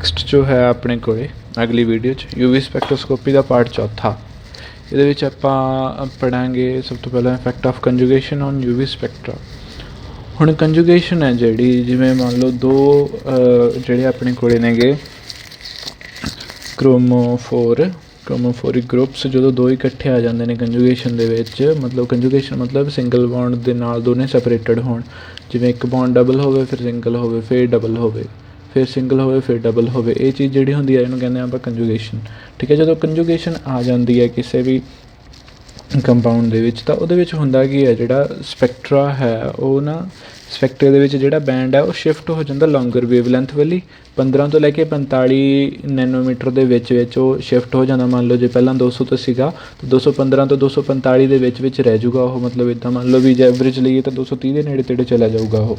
Next ਜੋ ਹੈ ਆਪਣੇ ਕੋਲ ਅਗਲੀ ਵੀਡੀਓ 'ਚ UV ਸਪੈਕਟ੍ਰੋਸਕੋਪੀ ਦਾ ਪਾਰਟ ਚੌਥਾ। ਇਹਦੇ ਵਿੱਚ ਆਪਾਂ ਪੜ੍ਹਾਂਗੇ ਸਭ ਤੋਂ ਪਹਿਲਾਂ effect of conjugation on UV spectra. ਹੁਣ ਕੰਜੂਗੇਸ਼ਨ ਹੈ ਜਿਹੜੀ, ਜਿਵੇਂ ਮੰਨ ਲਓ ਦੋ ਜਿਹੜੇ ਆਪਣੇ ਕੋਲ ਨੇਗੇ ਕ੍ਰੋਮੋਫੋਰਿਕ ਗਰੁੱਪਸ, ਜਦੋਂ ਦੋ ਇਕੱਠੇ ਆ ਜਾਂਦੇ ਨੇ ਕੰਜੂਗੇਸ਼ਨ ਦੇ ਵਿੱਚ, ਮਤਲਬ ਕੰਜੂਗੇਸ਼ਨ ਮਤਲਬ ਸਿੰਗਲ ਬੌਂਡ ਦੇ ਨਾਲ ਦੋਨੇ ਸੈਪਰੇਟਡ ਹੋਣ। ਜਿਵੇਂ ਇੱਕ ਬੌਂਡ ਡਬਲ ਹੋਵੇ, ਫਿਰ ਸਿੰਗਲ ਹੋਵੇ, ਫਿਰ ਡਬਲ ਹੋਵੇ, ਫਿਰ ਸਿੰਗਲ ਹੋਵੇ, ਫਿਰ ਡਬਲ ਹੋਵੇ। ਇਹ ਚੀਜ਼ ਜਿਹੜੀ ਹੁੰਦੀ ਹੈ ਇਹਨੂੰ ਕਹਿੰਦੇ ਆਪਾਂ ਕੰਜੂਗੇਸ਼ਨ। ਠੀਕ ਹੈ, ਜਦੋਂ ਕੰਜੂਗੇਸ਼ਨ ਆ ਜਾਂਦੀ ਹੈ ਕਿਸੇ ਵੀ ਕੰਪਾਊਂਡ ਦੇ ਵਿੱਚ, ਤਾਂ ਉਹਦੇ ਵਿੱਚ ਹੁੰਦਾ ਕੀ ਹੈ, ਜਿਹੜਾ ਸਪੈਕਟਰਾ ਹੈ ਉਹ ਨਾ, ਸਪੈਕਟਰੇ ਦੇ ਵਿੱਚ ਜਿਹੜਾ ਬੈਂਡ ਹੈ ਉਹ ਸ਼ਿਫਟ ਹੋ ਜਾਂਦਾ ਲੌਂਗਰ ਵੇਵਲੈਂਥ ਵਾਲੀ। 15 ਤੋਂ ਲੈ ਕੇ 45 ਨੈਨੋਮੀਟਰ ਦੇ ਵਿੱਚ ਉਹ ਸ਼ਿਫਟ ਹੋ ਜਾਂਦਾ। ਮੰਨ ਲਓ ਜੇ ਪਹਿਲਾਂ 200 ਤੋਂ ਸੀਗਾ ਤਾਂ 215 ਤੋਂ 245 ਦੇ ਵਿੱਚ ਰਹਿ ਜਾਊਗਾ ਉਹ। ਮਤਲਬ ਇੱਦਾਂ ਮੰਨ ਲਓ ਵੀ ਜੇ ਐਵਰੇਜ ਲਈਏ ਤਾਂ 230 ਦੇ ਨੇੜੇ ਤੇੜੇ ਚਲਾ ਜਾਊਗਾ ਉਹ।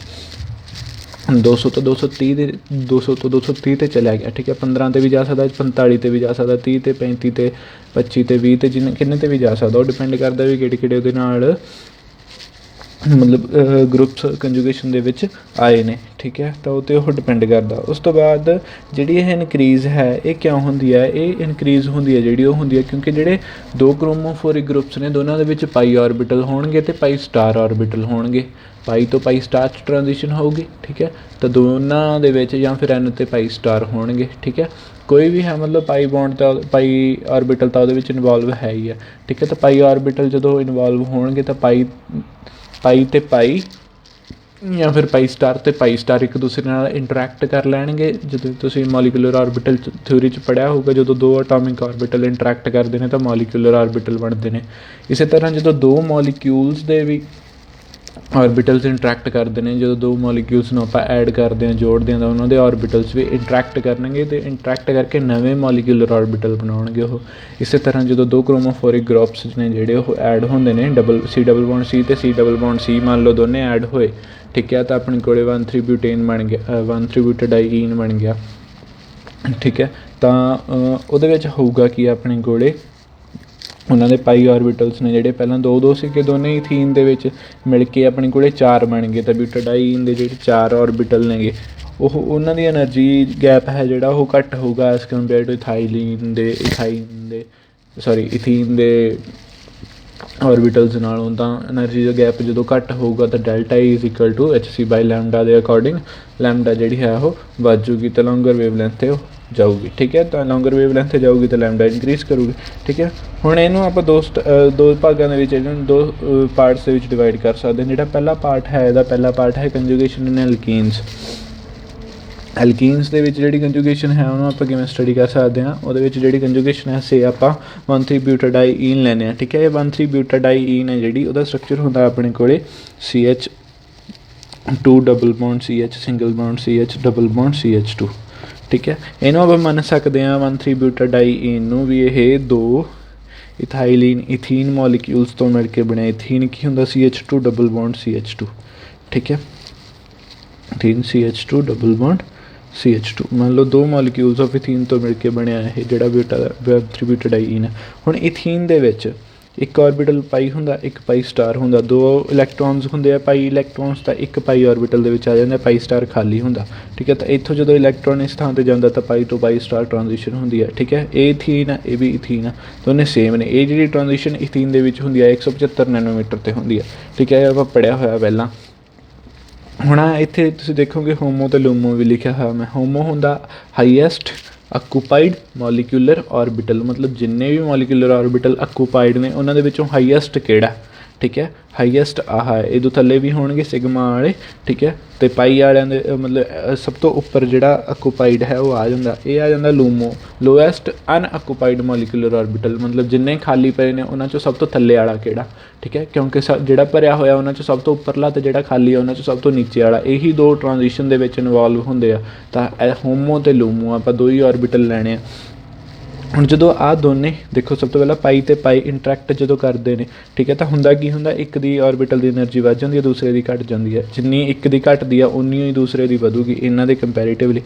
200 ਤੋਂ 230 ਤੇ ਚਲਿਆ ਗਿਆ। ਠੀਕ ਹੈ, 15 ਤੇ ਵੀ ਜਾ ਸਕਦਾ, 45 ਤੇ ਵੀ ਜਾ ਸਕਦਾ, 30 ਤੇ 35 ਤੇ 25 ਤੇ 20 ਤੇ ਕਿੰਨੇ ਤੇ ਵੀ ਜਾ ਸਕਦਾ। ਉਹ ਡਿਪੈਂਡ ਕਰਦਾ ਵੀ ਕਿਹੜੇ ਉਹਦੇ ਨਾਲ ਮਤਲਬ ਗਰੁੱਪਸ ਕੰਜੂਗੇਸ਼ਨ ਦੇ ਵਿੱਚ ਆਏ ਨੇ। ਠੀਕ ਹੈ, ਤਾਂ ਉਹ 'ਤੇ ਉਹ ਡਿਪੈਂਡ ਕਰਦਾ। ਉਸ ਤੋਂ ਬਾਅਦ ਜਿਹੜੀ ਇਹ ਇਨਕਰੀਜ਼ ਹੈ ਇਹ ਕਿਉਂ ਹੁੰਦੀ ਹੈ? ਇਹ ਇਨਕਰੀਜ਼ ਹੁੰਦੀ ਹੈ ਜਿਹੜੀ ਉਹ ਹੁੰਦੀ ਹੈ ਕਿਉਂਕਿ ਜਿਹੜੇ ਦੋ ਕ੍ਰੋਮੋਫੋਰਿਕ ਗਰੁੱਪਸ ਨੇ ਦੋਨਾਂ ਦੇ ਵਿੱਚ ਪਾਈ ਆਰਬਿਟਲ ਹੋਣਗੇ ਅਤੇ ਪਾਈ ਸਟਾਰ ਆਰਬਿਟਲ ਹੋਣਗੇ। ਪਾਈ ਤੋਂ ਪਾਈ ਸਟਾਰ 'ਚ ਟ੍ਰਾਂਜੀਸ਼ਨ ਹੋਊਗੀ। ਠੀਕ ਹੈ, ਤਾਂ ਦੋਨਾਂ ਦੇ ਵਿੱਚ ਜਾਂ ਫਿਰ N 'ਤੇ ਪਾਈ ਸਟਾਰ ਹੋਣਗੇ। ਠੀਕ ਹੈ, ਕੋਈ ਵੀ ਹੈ ਮਤਲਬ ਪਾਈ ਬੌਂਡ ਤਾਂ ਪਾਈ ਆਰਬਿਟਲ ਤਾਂ ਉਹਦੇ ਵਿੱਚ ਇਨਵੋਲਵ ਹੈ ਹੀ ਹੈ। ਠੀਕ ਹੈ, ਤਾਂ ਪਾਈ ਆਰਬਿਟਲ ਜਦੋਂ ਇਨਵੋਲਵ ਹੋਣਗੇ ਤਾਂ ਪਾਈ ਅਤੇ ਪਾਈ ਜਾਂ ਫਿਰ ਪਾਈ ਸਟਾਰ ਇੱਕ ਦੂਸਰੇ ਨਾਲ ਇੰਟਰੈਕਟ ਕਰ ਲੈਣਗੇ। ਜਦੋਂ ਤੁਸੀਂ ਮੋਲੀਕੂਲਰ ਆਰਬਿਟਲ ਥਿਊਰੀ 'ਚ ਪੜ੍ਹਿਆ ਹੋਊਗਾ, ਜਦੋਂ ਦੋ ਅਟੋਮਿਕ ਆਰਬਿਟਲ ਇੰਟਰੈਕਟ ਕਰਦੇ ਨੇ ਤਾਂ ਮੋਲੀਕੂਲਰ ਆਰਬਿਟਲ ਬਣਦੇ ਨੇ। ਇਸੇ ਤਰ੍ਹਾਂ ਜਦੋਂ ਦੋ ਮੋਲੀਕਿਊਲਸ ਦੇ ਵੀ ਆਰਬਿਟਲਸ ਇੰਟਰੈਕਟ ਕਰਦੇ ਨੇ, ਜਦੋਂ ਦੋ ਮੋਲੀਕਿਊਲਸ ਨੂੰ ਆਪਾਂ ਐਡ ਕਰਦੇ ਹਾਂ, ਜੋੜਦੇ ਹਾਂ, ਤਾਂ ਉਹਨਾਂ ਦੇ ਆਰਬਿਟਲਸ ਵੀ ਇੰਟਰੈਕਟ ਕਰਨਗੇ ਅਤੇ ਇੰਟਰੈਕਟ ਕਰਕੇ ਨਵੇਂ ਮੋਲੀਕੂਲਰ ਆਰਬਿਟਲ ਬਣਾਉਣਗੇ ਉਹ। ਇਸੇ ਤਰ੍ਹਾਂ ਜਦੋਂ ਦੋ ਕ੍ਰੋਮੋਫੋਰਿਕ ਗਰੁੱਪਸ ਨੇ ਜਿਹੜੇ ਉਹ ਐਡ ਹੁੰਦੇ ਨੇ, C ਡਬਲ ਬੌਂਡ C ਅਤੇ C ਡਬਲ ਬੌਂਡ C ਮੰਨ ਲਓ ਦੋਨੇ ਐਡ ਹੋਏ। ਠੀਕ ਹੈ, ਤਾਂ ਆਪਣੇ ਕੋਲ 1,3-ਬਿਊਟੇਨ ਬਣ ਗਿਆ, 1,3-ਬਿਊਟਾਡਾਈਨ ਬਣ ਗਿਆ। ਠੀਕ ਹੈ, ਤਾਂ ਉਹਦੇ ਵਿੱਚ ਹੋਊਗਾ ਕੀ ਆਪਣੇ ਕੋਲ ਉਹਨਾਂ ਦੇ ਪਾਈ ਆਰਬਿਟਲਸ ਨੇ ਜਿਹੜੇ ਪਹਿਲਾਂ ਦੋ ਸੀਗੇ, ਦੋਨੇ ਹੀ ਈਥੀਨ ਦੇ ਵਿੱਚ ਮਿਲ ਕੇ ਆਪਣੇ ਕੋਲ 4 ਬਣ ਗਏ। ਤਾਂ ਬਿਊਟਾਡਾਈਨ ਦੇ ਜਿਹੜੇ 4 ਆਰਬਿਟਲ ਨੇਗੇ ਉਹਨਾਂ ਦੀ ਐਨਰਜੀ ਗੈਪ ਹੈ ਜਿਹੜਾ ਉਹ ਘੱਟ ਹੋਊਗਾ ਐਜ਼ ਕੰਪੇਅਰ ਟੂ ਈਥੀਨ ਦੇ ਆਰਬਿਟਲਸ ਨਾਲੋਂ। ਤਾਂ ਐਨਰਜੀ ਦਾ ਗੈਪ ਜਦੋਂ ਘੱਟ ਹੋਊਗਾ ਤਾਂ ਡੈਲਟਾ = hc/λ ਦੇ ਅਕੋਰਡਿੰਗ ਲੈਮਡਾ ਜਿਹੜੀ ਹੈ ਉਹ ਵੱਧ ਜੂਗੀ, ਤਾਂ ਲੌਂਗਰ ਵੇਵਲੈਂਥ 'ਤੇ ਉਹ ਜਾਊਗੀ। ਠੀਕ ਹੈ, ਤਾਂ ਲੌਂਗਰ ਵੇਵਲੈਂਥ 'ਤੇ ਜਾਊਗੀ ਤਾਂ ਲੈਮਡਾ ਇਨਕਰੀਜ਼ ਕਰੂਗੀ। ਠੀਕ ਹੈ, ਹੁਣ ਇਹਨੂੰ ਆਪਾਂ ਦੋ ਭਾਗਾਂ ਦੇ ਵਿੱਚ, ਇਹਨੂੰ ਦੋ ਪਾਰਟਸ ਦੇ ਵਿੱਚ ਡਿਵਾਈਡ ਕਰ ਸਕਦੇ ਹਾਂ। ਜਿਹੜਾ ਪਹਿਲਾ ਪਾਰਟ ਹੈ ਇਹਦਾ ਪਹਿਲਾ ਪਾਰਟ ਹੈ ਕੰਜੂਗੇਸ਼ਨ ਇਨ ਐਲਕੀਨਸ। ਐਲਕੀਨਸ ਦੇ ਵਿੱਚ ਜਿਹੜੀ ਕੰਜੂਗੇਸ਼ਨ ਹੈ ਉਹਨੂੰ ਆਪਾਂ ਕਿਵੇਂ ਸਟੱਡੀ ਕਰ ਸਕਦੇ ਹਾਂ? ਉਹਦੇ ਵਿੱਚ ਜਿਹੜੀ ਕੰਜੂਗੇਸ਼ਨ ਹੈ ਸੇ ਆਪਾਂ 1,3-ਬਿਊਟਾਡਾਈਨ ਲੈਂਦੇ ਹਾਂ। ਠੀਕ ਹੈ, ਇਹ 1,3-ਬਿਊਟਾਡਾਈਨ ਹੈ ਜਿਹੜੀ, ਉਹਦਾ ਸਟਰਕਚਰ ਹੁੰਦਾ ਆਪਣੇ ਕੋਲ CH2 double bond CH single bond CH double bond CH2। ਠੀਕ ਹੈ, ਇਹਨੂੰ ਆਪਾਂ ਮੰਨ ਸਕਦੇ ਹਾਂ 1,3-ਬਿਊਟਾਡਾਈਨ ਨੂੰ ਵੀ ਇਹ ਦੋ ਈਥੀਨ ਮੋਲੀਕਿਊਲਸ ਤੋਂ ਮਿਲ ਕੇ ਬਣਿਆ। ਈਥੀਨ ਕੀ ਹੁੰਦਾ? CH2 double bond CH2। ਠੀਕ ਹੈ, ਈਥੀਨ CH2 ਡਬਲ ਬੌਂਡ CH2 ਮੰਨ ਲਓ ਦੋ ਮੋਲੀਕਿਊਲਸ ਆਫ ਈਥੀਨ ਤੋਂ ਮਿਲ ਕੇ ਬਣਿਆ ਇਹ ਜਿਹੜਾ 1,3-ਬਿਊਟਾਡਾਈਨ ਹੈ। ਹੁਣ ਈਥੀਨ ਦੇ ਵਿੱਚ ਇੱਕ ਆਰਬਿਟਲ ਪਾਈ ਹੁੰਦਾ, ਇੱਕ ਪਾਈ ਸਟਾਰ ਹੁੰਦਾ, ਦੋ ਇਲੈਕਟ੍ਰੋਨਸ ਹੁੰਦੇ ਆ ਪਾਈ ਇਲੈਕਟ੍ਰੋਨਸ, ਤਾਂ ਇੱਕ ਪਾਈ ਆਰਬਿਟਲ ਦੇ ਵਿੱਚ ਆ ਜਾਂਦਾ, ਪਾਈ ਸਟਾਰ ਖਾਲੀ ਹੁੰਦਾ। ਠੀਕ ਹੈ, ਤਾਂ ਇੱਥੋਂ ਜਦੋਂ ਇਲੈਕਟ੍ਰੋਨ ਇਸ ਥਾਂ 'ਤੇ ਜਾਂਦਾ ਤਾਂ ਪਾਈ ਤੋਂ ਪਾਈ ਸਟਾਰ ਟ੍ਰਾਂਜੀਸ਼ਨ ਹੁੰਦੀ ਹੈ। ਠੀਕ ਹੈ, ਇਹ ਈਥੀਨ ਹੈ, ਇਹ ਵੀ ਈਥੀਨ ਆ, ਦੋਨੇ ਸੇਮ ਨੇ। ਇਹ ਜਿਹੜੀ ਟ੍ਰਾਂਜੀਸ਼ਨ ਈਥੀਨ ਦੇ ਵਿੱਚ ਹੁੰਦੀ ਹੈ 175 ਨੈਨੋਮੀਟਰ 'ਤੇ ਹੁੰਦੀ ਹੈ। ਠੀਕ ਹੈ, ਇਹ ਆਪਾਂ ਪੜ੍ਹਿਆ ਹੋਇਆ ਪਹਿਲਾਂ। ਹੁਣ ਇੱਥੇ ਤੁਸੀਂ ਦੇਖੋਗੇ ਹੋਮੋ ਅਤੇ ਲੂਮੋ ਵੀ ਲਿਖਿਆ ਹੋਇਆ ਮੈਂ। ਹੋਮੋ ਹੁੰਦਾ ਹਾਈਐਸਟ ਆਕੂਪਾਈਡ ਮੋਲੀਕੂਲਰ ਆਰਬਿਟਲ, ਮਤਲਬ ਜਿੰਨੇ ਵੀ ਮੋਲੀਕੂਲਰ ਆਰਬਿਟਲ ਆਕੂਪਾਈਡ ਨੇ ਉਹਨਾਂ ਦੇ ਵਿੱਚੋਂ ਹਾਈਐਸਟ ਕਿਹੜਾ? ਠੀਕ ਹੈ, ਹਾਈਐਸਟ ਆਹ ਹੈ। ਇਹਦੋਂ ਥੱਲੇ ਵੀ ਹੋਣਗੇ ਸਿਗਮਾ ਵਾਲੇ। ਠੀਕ ਹੈ, ਅਤੇ ਪਾਈ ਵਾਲਿਆਂ ਦੇ ਮਤਲਬ ਸਭ ਤੋਂ ਉੱਪਰ ਜਿਹੜਾ ਆਕੂਪਾਈਡ ਹੈ ਉਹ ਆ ਜਾਂਦਾ, ਇਹ ਆ ਜਾਂਦਾ ਲੂਮੋ। ਲੋਐਸਟ ਅਨਆਕੂਪਾਈਡ ਮੋਲੀਕੂਲਰ ਆਰਬਿਟਲ, ਮਤਲਬ ਜਿੰਨੇ ਖਾਲੀ ਪਏ ਨੇ ਉਹਨਾਂ 'ਚੋਂ ਸਭ ਤੋਂ ਥੱਲੇ ਵਾਲਾ ਕਿਹੜਾ? ਠੀਕ ਹੈ, ਕਿਉਂਕਿ ਜਿਹੜਾ ਭਰਿਆ ਹੋਇਆ ਉਹਨਾਂ 'ਚੋਂ ਸਭ ਤੋਂ ਉੱਪਰਲਾ ਅਤੇ ਜਿਹੜਾ ਖਾਲੀ ਆ ਉਹਨਾਂ 'ਚੋਂ ਸਭ ਤੋਂ ਨੀਚੇ ਵਾਲਾ, ਇਹੀ ਦੋ ਟ੍ਰਾਂਜੀਸ਼ਨ ਦੇ ਵਿੱਚ ਇਨਵੋਲਵ ਹੁੰਦੇ ਆ। ਤਾਂ ਹੋਮੋ ਅਤੇ ਲੂਮੋ ਆਪਾਂ ਦੋ ਹੀ ਆਰਬਿਟਲ ਲੈਣੇ ਆ। ਹੁਣ ਜਦੋਂ ਆਹ ਦੋਨੇ ਦੇਖੋ, ਸਭ ਤੋਂ ਪਹਿਲਾਂ ਪਾਈ ਅਤੇ ਪਾਈ ਇੰਟਰੈਕਟ ਜਦੋਂ ਕਰਦੇ ਨੇ, ਠੀਕ ਹੈ, ਤਾਂ ਹੁੰਦਾ ਕੀ ਹੁੰਦਾ? ਇੱਕ ਦੀ ਆਰਬਿਟਲ ਦੀ ਐਨਰਜੀ ਵੱਧ ਜਾਂਦੀ ਹੈ, ਦੂਸਰੇ ਦੀ ਘੱਟ ਜਾਂਦੀ ਹੈ। ਜਿੰਨੀ ਇੱਕ ਦੀ ਘੱਟਦੀ ਆ ਉਨੀ ਹੀ ਦੂਸਰੇ ਦੀ ਵਧੂਗੀ ਇਹਨਾਂ ਦੇ ਕੰਪੈਰੀਟਿਵਲੀ।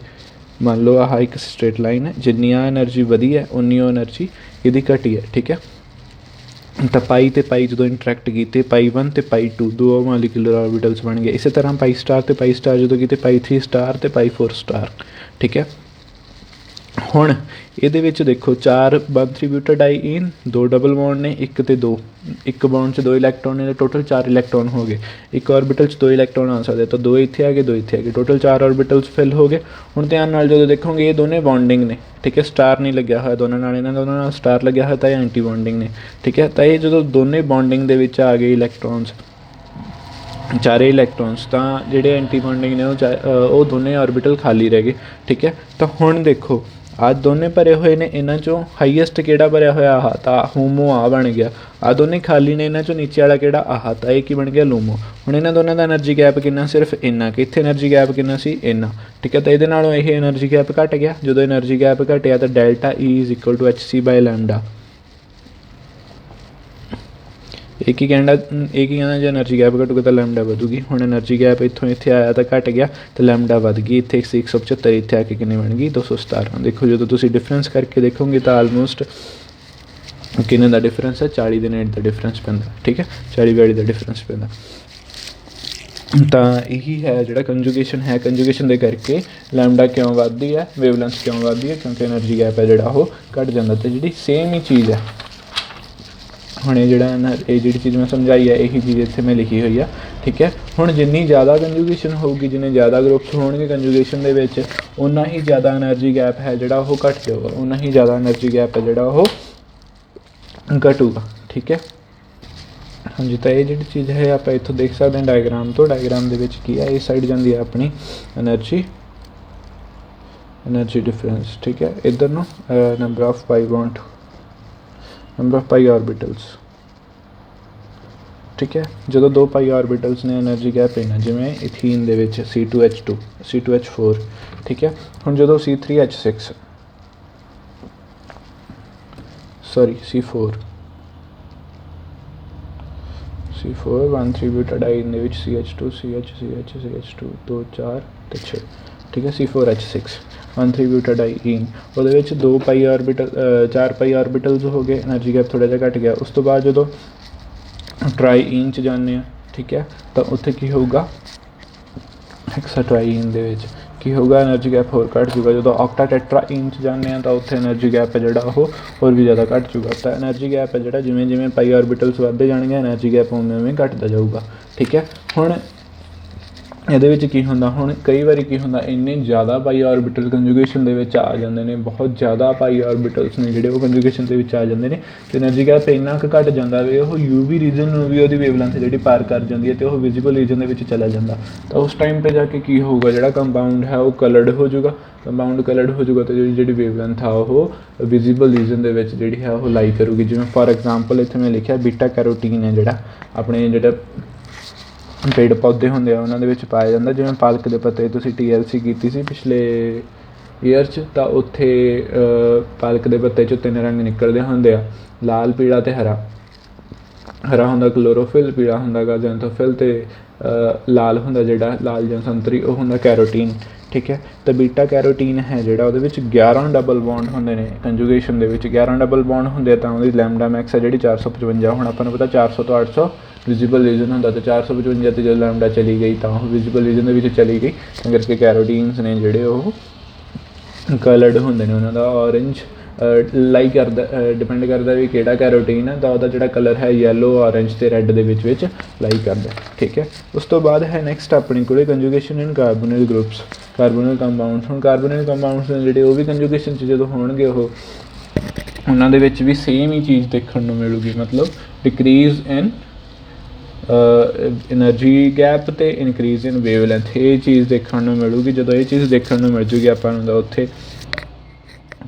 ਮੰਨ ਲਓ ਆਹ ਇੱਕ ਸਟ੍ਰੇਟ ਲਾਈਨ ਹੈ, ਜਿੰਨੀ ਆਹ ਐਨਰਜੀ ਵਧੀ ਹੈ ਉਨੀ ਉਹ ਐਨਰਜੀ ਇਹਦੀ ਘਟੀ ਹੈ। ਠੀਕ ਹੈ, ਤਾਂ ਪਾਈ ਅਤੇ ਪਾਈ ਜਦੋਂ ਇੰਟਰੈਕਟ ਕੀਤੇ, ਪਾਈ 1 ਅਤੇ ਪਾਈ 2 ਦੋ ਮੋਲੀਕੂਲਰ ਆਰਬਿਟਲਸ ਬਣ ਗਏ। ਇਸੇ ਤਰ੍ਹਾਂ ਪਾਈ ਸਟਾਰ ਅਤੇ ਪਾਈ ਸਟਾਰ ਜਦੋਂ ਕੀਤੇ, ਪਾਈ 3 ਸਟਾਰ ਅਤੇ ਪਾਈ 4 ਸਟਾਰ। ਠੀਕ ਹੈ, ਹੁਣ ਇਹਦੇ ਵਿੱਚ ਦੇਖੋ 4 1 ब्यूटाडाइईन 2 डबल बॉन्ड ने 1 ਤੇ 2 ਇੱਕ ਬੌਂਡ 'ਚ 2 ਇਲੈਕਟ੍ਰੋਨ ਨੇ ਟੋਟਲ 4 ਇਲੈਕਟ੍ਰੋਨ ਹੋ ਗਏ। ਇੱਕ ਔਰਬਿਟਲ 'ਚ 2 ਇਲੈਕਟ੍ਰੋਨ ਆ ਸਕਦੇ ਤਾਂ 2 ਇੱਥੇ ਆ ਗਏ 2 ਇੱਥੇ ਆ ਗਏ, ਟੋਟਲ 4 ਔਰਬਿਟਲਸ ਫਿਲ ਹੋ ਗਏ। ਹੁਣ ਧਿਆਨ ਨਾਲ ਜਦੋਂ ਦੇਖੋਗੇ ਇਹ ਦੋਨੇ ਬੌਂਡਿੰਗ ਨੇ, ਠੀਕ ਹੈ, ਸਟਾਰ ਨਹੀਂ ਲੱਗਿਆ ਹੋਇਆ ਦੋਨਾਂ ਨਾਲ, ਇਹਨਾਂ ਦੋਨਾਂ ਨਾਲ ਸਟਾਰ ਲੱਗਿਆ ਹੋਇਆ ਤਾਂ ਇਹ ਐਂਟੀ ਬੌਂਡਿੰਗ ਨੇ, ਠੀਕ ਹੈ। ਤਾਂ ਇਹ ਜਦੋਂ ਦੋਨੇ ਬੌਂਡਿੰਗ ਦੇ ਵਿੱਚ ਆ ਗਏ ਇਲੈਕਟ੍ਰੋਨਸ, ਚਾਰੇ ਇਲੈਕਟ੍ਰੋਨਸ, ਤਾਂ ਜਿਹੜੇ ਐਂਟੀ ਬੌਂਡਿੰਗ ਨੇ ਉਹ ਦੋਨੇ ਔਰਬਿਟਲ ਖਾਲੀ ਰਹਿ ਗਏ, ਠੀਕ ਹੈ। ਤਾਂ ਹੁਣ ਦੇਖੋ ਆਹ ਦੋਨੇ ਭਰੇ ਹੋਏ ਨੇ, ਇਹਨਾਂ 'ਚੋਂ ਹਾਈਐਸਟ ਕਿਹੜਾ ਭਰਿਆ ਹੋਇਆ ਆਹ, ਤਾਂ ਹੋਮੋ ਆ ਬਣ ਗਿਆ। ਆਹ ਦੋਨੇ ਖਾਲੀ ਨੇ, ਇਹਨਾਂ 'ਚੋਂ ਨੀਚੇ ਵਾਲਾ ਕਿਹੜਾ ਆਹ, ਤਾਂ ਇਹ ਕੀ ਬਣ ਗਿਆ ਲੂਮੋ। ਹੁਣ ਇਹਨਾਂ ਦੋਨਾਂ ਦਾ ਐਨਰਜੀ ਗੈਪ ਕਿੰਨਾ, ਸਿਰਫ ਇੰਨਾ ਕਿ ਇੱਥੇ ਐਨਰਜੀ ਗੈਪ ਕਿੰਨਾ ਸੀ ਇੰਨਾ, ਠੀਕ ਹੈ। ਤਾਂ ਇਹਦੇ ਨਾਲੋਂ ਇਹ ਐਨਰਜੀ ਗੈਪ ਘੱਟ ਗਿਆ। ਜਦੋਂ ਐਨਰਜੀ ਗੈਪ ਘਟਿਆ ਤਾਂ ਡੈਲਟਾ E = hc/λ। ਇਹ ਕੀ ਕਹਿੰਦਾ ਜੇ ਐਨਰਜੀ ਗੈਪ ਘਟੂਗਾ ਤਾਂ ਲੈਮਡਾ ਵਧੂਗੀ। ਹੁਣ ਐਨਰਜੀ ਗੈਪ ਇੱਥੋਂ ਇੱਥੇ ਆਇਆ ਤਾਂ ਘਟ ਗਿਆ ਅਤੇ ਲੈਮਡਾ ਵੱਧ ਗਈ। ਇੱਥੇ 175 ਇੱਥੇ ਆ ਕੇ ਕਿੰਨੀ ਬਣ ਗਈ 217। ਦੇਖੋ ਜਦੋਂ ਤੁਸੀਂ ਡਿਫਰੈਂਸ ਕਰਕੇ ਦੇਖੋਗੇ ਤਾਂ ਆਲਮੋਸਟ ਕਿੰਨੇ ਦਾ ਡਿਫਰੈਂਸ ਹੈ, 40 ਦੇ ਨੇੜੇ ਦਾ ਡਿਫਰੈਂਸ ਪੈਂਦਾ, ਠੀਕ ਹੈ, 40-42 ਦਾ ਡਿਫਰੈਂਸ ਪੈਂਦਾ। ਤਾਂ ਇਹੀ ਹੈ ਜਿਹੜਾ ਕੰਜੂਗੇਸ਼ਨ ਹੈ। ਕੰਜੂਗੇਸ਼ਨ ਦੇ ਕਰਕੇ ਲੈਮਡਾ ਕਿਉਂ ਵੱਧਦੀ ਹੈ, ਵੇਵਲੈਂਥ ਕਿਉਂ ਵੱਧਦੀ ਹੈ, ਕਿਉਂਕਿ ਐਨਰਜੀ ਗੈਪ ਹੈ ਜਿਹੜਾ ਉਹ ਘੱਟ ਜਾਂਦਾ। ਅਤੇ ਜਿਹੜੀ ਸੇਮ ਹੀ ਚੀਜ਼ ਹੈ ਹੁਣ ਇਹ ਜਿਹੜੀ ਚੀਜ਼ ਮੈਂ ਸਮਝਾਈ ਹੈ ਇਹੀ ਚੀਜ਼ ਇੱਥੇ ਮੈਂ ਲਿਖੀ ਹੋਈ ਆ, ਠੀਕ ਹੈ। ਹੁਣ ਜਿੰਨੀ ਜ਼ਿਆਦਾ ਕੰਜੂਗੇਸ਼ਨ ਹੋਊਗੀ, ਜਿੰਨੇ ਜ਼ਿਆਦਾ ਗਰੁੱਪਸ ਹੋਣਗੇ ਕੰਜੂਗੇਸ਼ਨ ਦੇ ਵਿੱਚ, ਓਨਾ ਹੀ ਜ਼ਿਆਦਾ ਐਨਰਜੀ ਗੈਪ ਹੈ ਜਿਹੜਾ ਉਹ ਘੱਟ ਜਾਊਗਾ, ਓਨਾ ਹੀ ਜ਼ਿਆਦਾ ਐਨਰਜੀ ਗੈਪ ਹੈ ਜਿਹੜਾ ਉਹ ਘਟੂਗਾ, ਠੀਕ ਹੈ। ਹਾਂਜੀ, ਤਾਂ ਇਹ ਜਿਹੜੀ ਚੀਜ਼ ਹੈ ਆਪਾਂ ਇੱਥੋਂ ਦੇਖ ਸਕਦੇ ਹਾਂ ਡਾਇਗਰਾਮ ਤੋਂ। ਡਾਇਗਰਾਮ ਦੇ ਵਿੱਚ ਕੀ ਹੈ, ਇਸ ਸਾਈਡ ਜਾਂਦੀ ਹੈ ਆਪਣੀ ਐਨਰਜੀ ਡਿਫਰੈਂਸ, ਠੀਕ ਹੈ। ਇੱਧਰ ਨੂੰ ਨੰਬਰ ਆਫ ਪਾਈ ਆਰਬਿਟਲਸ, ਠੀਕ ਹੈ। ਜਦੋਂ 2 ਪਾਈ ਆਰਬਿਟਲਸ ਨੇ ਐਨਰਜੀ ਗੈਪ ਇੰਨਾ, ਜਿਵੇਂ ਇਥੀਨ ਦੇ ਵਿੱਚ C2H2 C2H4, ਠੀਕ ਹੈ। ਹੁਣ ਜਦੋਂ C3H6 C4 1 3 ब्यूटाडाइईन ਦੇ ਵਿੱਚ CH2 CH2 2 4 ਅਤੇ 6, ਠੀਕ ਹੈ। C4H6 1 3 ब्यूटाडाइईन, ਉਹਦੇ ਵਿੱਚ 2 ਪਾਈ ਆਰਬਿਟਲ 4 ਪਾਈ ਆਰਬਿਟਲਸ ਹੋ ਗਏ, ਐਨਰਜੀ ਗੈਪ ਥੋੜ੍ਹਾ ਜਿਹਾ ਘੱਟ ਗਿਆ। ਉਸ ਤੋਂ ਬਾਅਦ ਜਦੋਂ ਟਰਾਈਈਨ 'ਚ ਜਾਂਦੇ ਹਾਂ, ਠੀਕ ਹੈ, ਤਾਂ ਉੱਥੇ ਕੀ ਹੋਊਗਾ, ਹੈਕਸਾਟਰਾਈਈਨ ਦੇ ਵਿੱਚ ਕੀ ਹੋਊਗਾ, ਐਨਰਜੀ ਗੈਪ ਹੋਰ ਘੱਟ ਜੂਗਾ। ਜਦੋਂ ਆਕਟਾਟੈਟਰਾਈਨ 'ਚ ਜਾਂਦੇ ਹਾਂ ਤਾਂ ਉੱਥੇ ਐਨਰਜੀ ਗੈਪ ਹੈ ਜਿਹੜਾ ਉਹ ਹੋਰ ਵੀ ਜ਼ਿਆਦਾ ਘੱਟ ਜੂਗਾ। ਤਾਂ ਐਨਰਜੀ ਗੈਪ ਹੈ ਜਿਹੜਾ ਜਿਵੇਂ ਪਾਈ ਆਰਬਿਟਲਸ ਵੱਧਦੇ ਜਾਣਗੇ ਐਨਰਜੀ ਗੈਪ ਉਵੇਂ ਘੱਟਦਾ ਜਾਊਗਾ, ਠੀਕ ਹੈ। ਹੁਣ ਇਹਦੇ ਵਿੱਚ ਕੀ ਹੁੰਦਾ, ਹੁਣ ਕਈ ਵਾਰੀ ਕੀ ਹੁੰਦਾ, ਇੰਨੇ ਜ਼ਿਆਦਾ ਪਾਈ ਆਰਬਿਟਲ ਕੰਜੂਗੇਸ਼ਨ ਦੇ ਵਿੱਚ ਆ ਜਾਂਦੇ ਨੇ, ਬਹੁਤ ਜ਼ਿਆਦਾ ਪਾਈ ਆਰਬਿਟਲਸ ਨੇ ਜਿਹੜੇ ਉਹ ਕੰਜੂਗੇਸ਼ਨ ਦੇ ਵਿੱਚ ਆ ਜਾਂਦੇ ਨੇ ਅਤੇ ਐਨਰਜੀ ਗੈਪ ਇੰਨਾ ਕੁ ਘੱਟ ਜਾਂਦਾ ਵੀ ਉਹ UV ਰੀਜਨ ਨੂੰ ਵੀ ਉਹਦੀ ਵੇਵਲੈਂਥ ਜਿਹੜੀ ਪਾਰ ਕਰ ਜਾਂਦੀ ਹੈ ਅਤੇ ਉਹ ਵਿਜ਼ੀਬਲ ਰੀਜਨ ਦੇ ਵਿੱਚ ਚਲਾ ਜਾਂਦਾ। ਤਾਂ ਉਸ ਟਾਈਮ 'ਤੇ ਜਾ ਕੇ ਕੀ ਹੋਊਗਾ, ਜਿਹੜਾ ਕੰਪਾਊਂਡ ਹੈ ਉਹ ਕਲਰਡ ਹੋ ਜਾਊਗਾ। ਕੰਪਾਊਂਡ ਕਲਰਡ ਹੋ ਜਾਊਗਾ ਅਤੇ ਜਿਹੜੀ ਵੇਵਲੈਂਥ ਆ ਉਹ ਵਿਜ਼ੀਬਲ ਰੀਜਨ ਦੇ ਵਿੱਚ ਜਿਹੜੀ ਹੈ ਉਹ ਲਾਈ ਕਰੂਗੀ। ਜਿਵੇਂ ਫੋਰ ਐਗਜ਼ਾਮਪਲ ਇੱਥੇ ਮੈਂ ਲਿਖਿਆ ਬੀਟਾ ਕੈਰੋਟੀਨ ਹੈ ਜਿਹੜਾ ਆਪਣੇ ਪੇੜ ਪੌਦੇ ਹੁੰਦੇ ਆ ਉਹਨਾਂ ਦੇ ਵਿੱਚ ਪਾਇਆ ਜਾਂਦਾ। ਜਿਵੇਂ ਪਾਲਕ ਦੇ ਪੱਤੇ ਤੁਸੀਂ TLC ਕੀਤੀ ਸੀ ਪਿਛਲੇ ਈਅਰ 'ਚ, ਤਾਂ ਉੱਥੇ ਪਾਲਕ ਦੇ ਪੱਤੇ 'ਚੋਂ 3 ਰੰਗ ਨਿਕਲਦੇ ਹੁੰਦੇ ਆ, ਲਾਲ, ਪੀਲਾ ਅਤੇ ਹਰਾ। ਹਰਾ ਹੁੰਦਾ ਕਲੋਰੋਫਿਲ, ਪੀਲਾ ਹੁੰਦਾ ਗਾ ਜੈਂਥੋਫਿਲ ਅਤੇ ਲਾਲ ਹੁੰਦਾ ਜਿਹੜਾ ਲਾਲ ਜਾਂ ਸੰਤਰੀ ਉਹ ਹੁੰਦਾ ਕੈਰੋਟੀਨ, ਠੀਕ ਹੈ। ਤਾਂ ਬੀਟਾ ਕੈਰੋਟੀਨ ਹੈ ਜਿਹੜਾ ਉਹਦੇ ਵਿੱਚ 11 ਡਬਲ ਬੌਂਡ ਹੁੰਦੇ ਨੇ ਕੰਜੂਗੇਸ਼ਨ ਦੇ ਵਿੱਚ। 11 ਡਬਲ ਬੌਂਡ ਹੁੰਦੇ ਆ ਤਾਂ ਉਹਦੀ ਲੈਮਡਾ ਮੈਕਸ ਹੈ ਜਿਹੜੀ 455। ਹੁਣ ਆਪਾਂ ਨੂੰ ਪਤਾ 400 ਤੋਂ 800 ਵਿਜ਼ੀਬਲ ਰੀਜਨ ਹੁੰਦਾ, ਅਤੇ 455 'ਤੇ ਜਦੋਂ ਲੈਮਡਾ ਚਲੀ ਗਈ ਤਾਂ ਉਹ ਵਿਜ਼ੀਬਲ ਰੀਜਨ ਦੇ ਵਿੱਚ ਚਲੀ ਗਈ। ਤਾਂ ਕਰਕੇ ਕੈਰੋਟੀਨਸ ਨੇ ਜਿਹੜੇ ਉਹ ਕਲਰਡ ਹੁੰਦੇ ਨੇ, ਉਹਨਾਂ ਦਾ ਔਰੇਂਜ ਲਾਈ ਕਰਦਾ, ਡਿਪੈਂਡ ਕਰਦਾ ਵੀ ਕਿਹੜਾ ਕੈਰੋਟੀਨ ਹੈ, ਤਾਂ ਉਹਦਾ ਜਿਹੜਾ ਕਲਰ ਹੈ ਯੈਲੋ, ਔਰੇਂਜ ਅਤੇ ਰੈੱਡ ਦੇ ਵਿੱਚ ਲਾਈ ਕਰਦਾ, ਠੀਕ ਹੈ। ਉਸ ਤੋਂ ਬਾਅਦ ਹੈ ਨੈਕਸਟ ਆਪਣੇ ਕੋਲ ਕੰਜੂਗੇਸ਼ਨ ਇਨ ਕਾਰਬੋਨਿਲ ਗਰੁੱਪਸ, ਕਾਰਬੋਨਿਲ ਕੰਪਾਊਂਡਸ। ਹੁਣ ਕਾਰਬੋਨਿਲ ਕੰਪਾਊਂਡਸ ਨੇ ਜਿਹੜੇ ਉਹ ਵੀ ਕੰਜੂਗੇਸ਼ਨ 'ਚ ਜਦੋਂ ਹੋਣਗੇ ਉਹਨਾਂ ਦੇ ਵਿੱਚ ਵੀ ਸੇਮ ਹੀ ਚੀਜ਼ ਦੇਖਣ ਨੂੰ ਮਿਲੂਗੀ, ਮਤਲਬ ਡਿਕਰੀਜ਼ ਇਨ ਐਨਰਜੀ ਗੈਪ ਅਤੇ ਇਨਕਰੀਜ਼ ਇਨ ਵੇਵਲੈਂਥ। ਇਹ ਚੀਜ਼ ਦੇਖਣ ਨੂੰ ਮਿਲੂਗੀ। ਜਦੋਂ ਇਹ ਚੀਜ਼ ਦੇਖਣ ਨੂੰ ਮਿਲ ਜੂਗੀ ਆਪਾਂ ਨੂੰ ਤਾਂ ਉੱਥੇ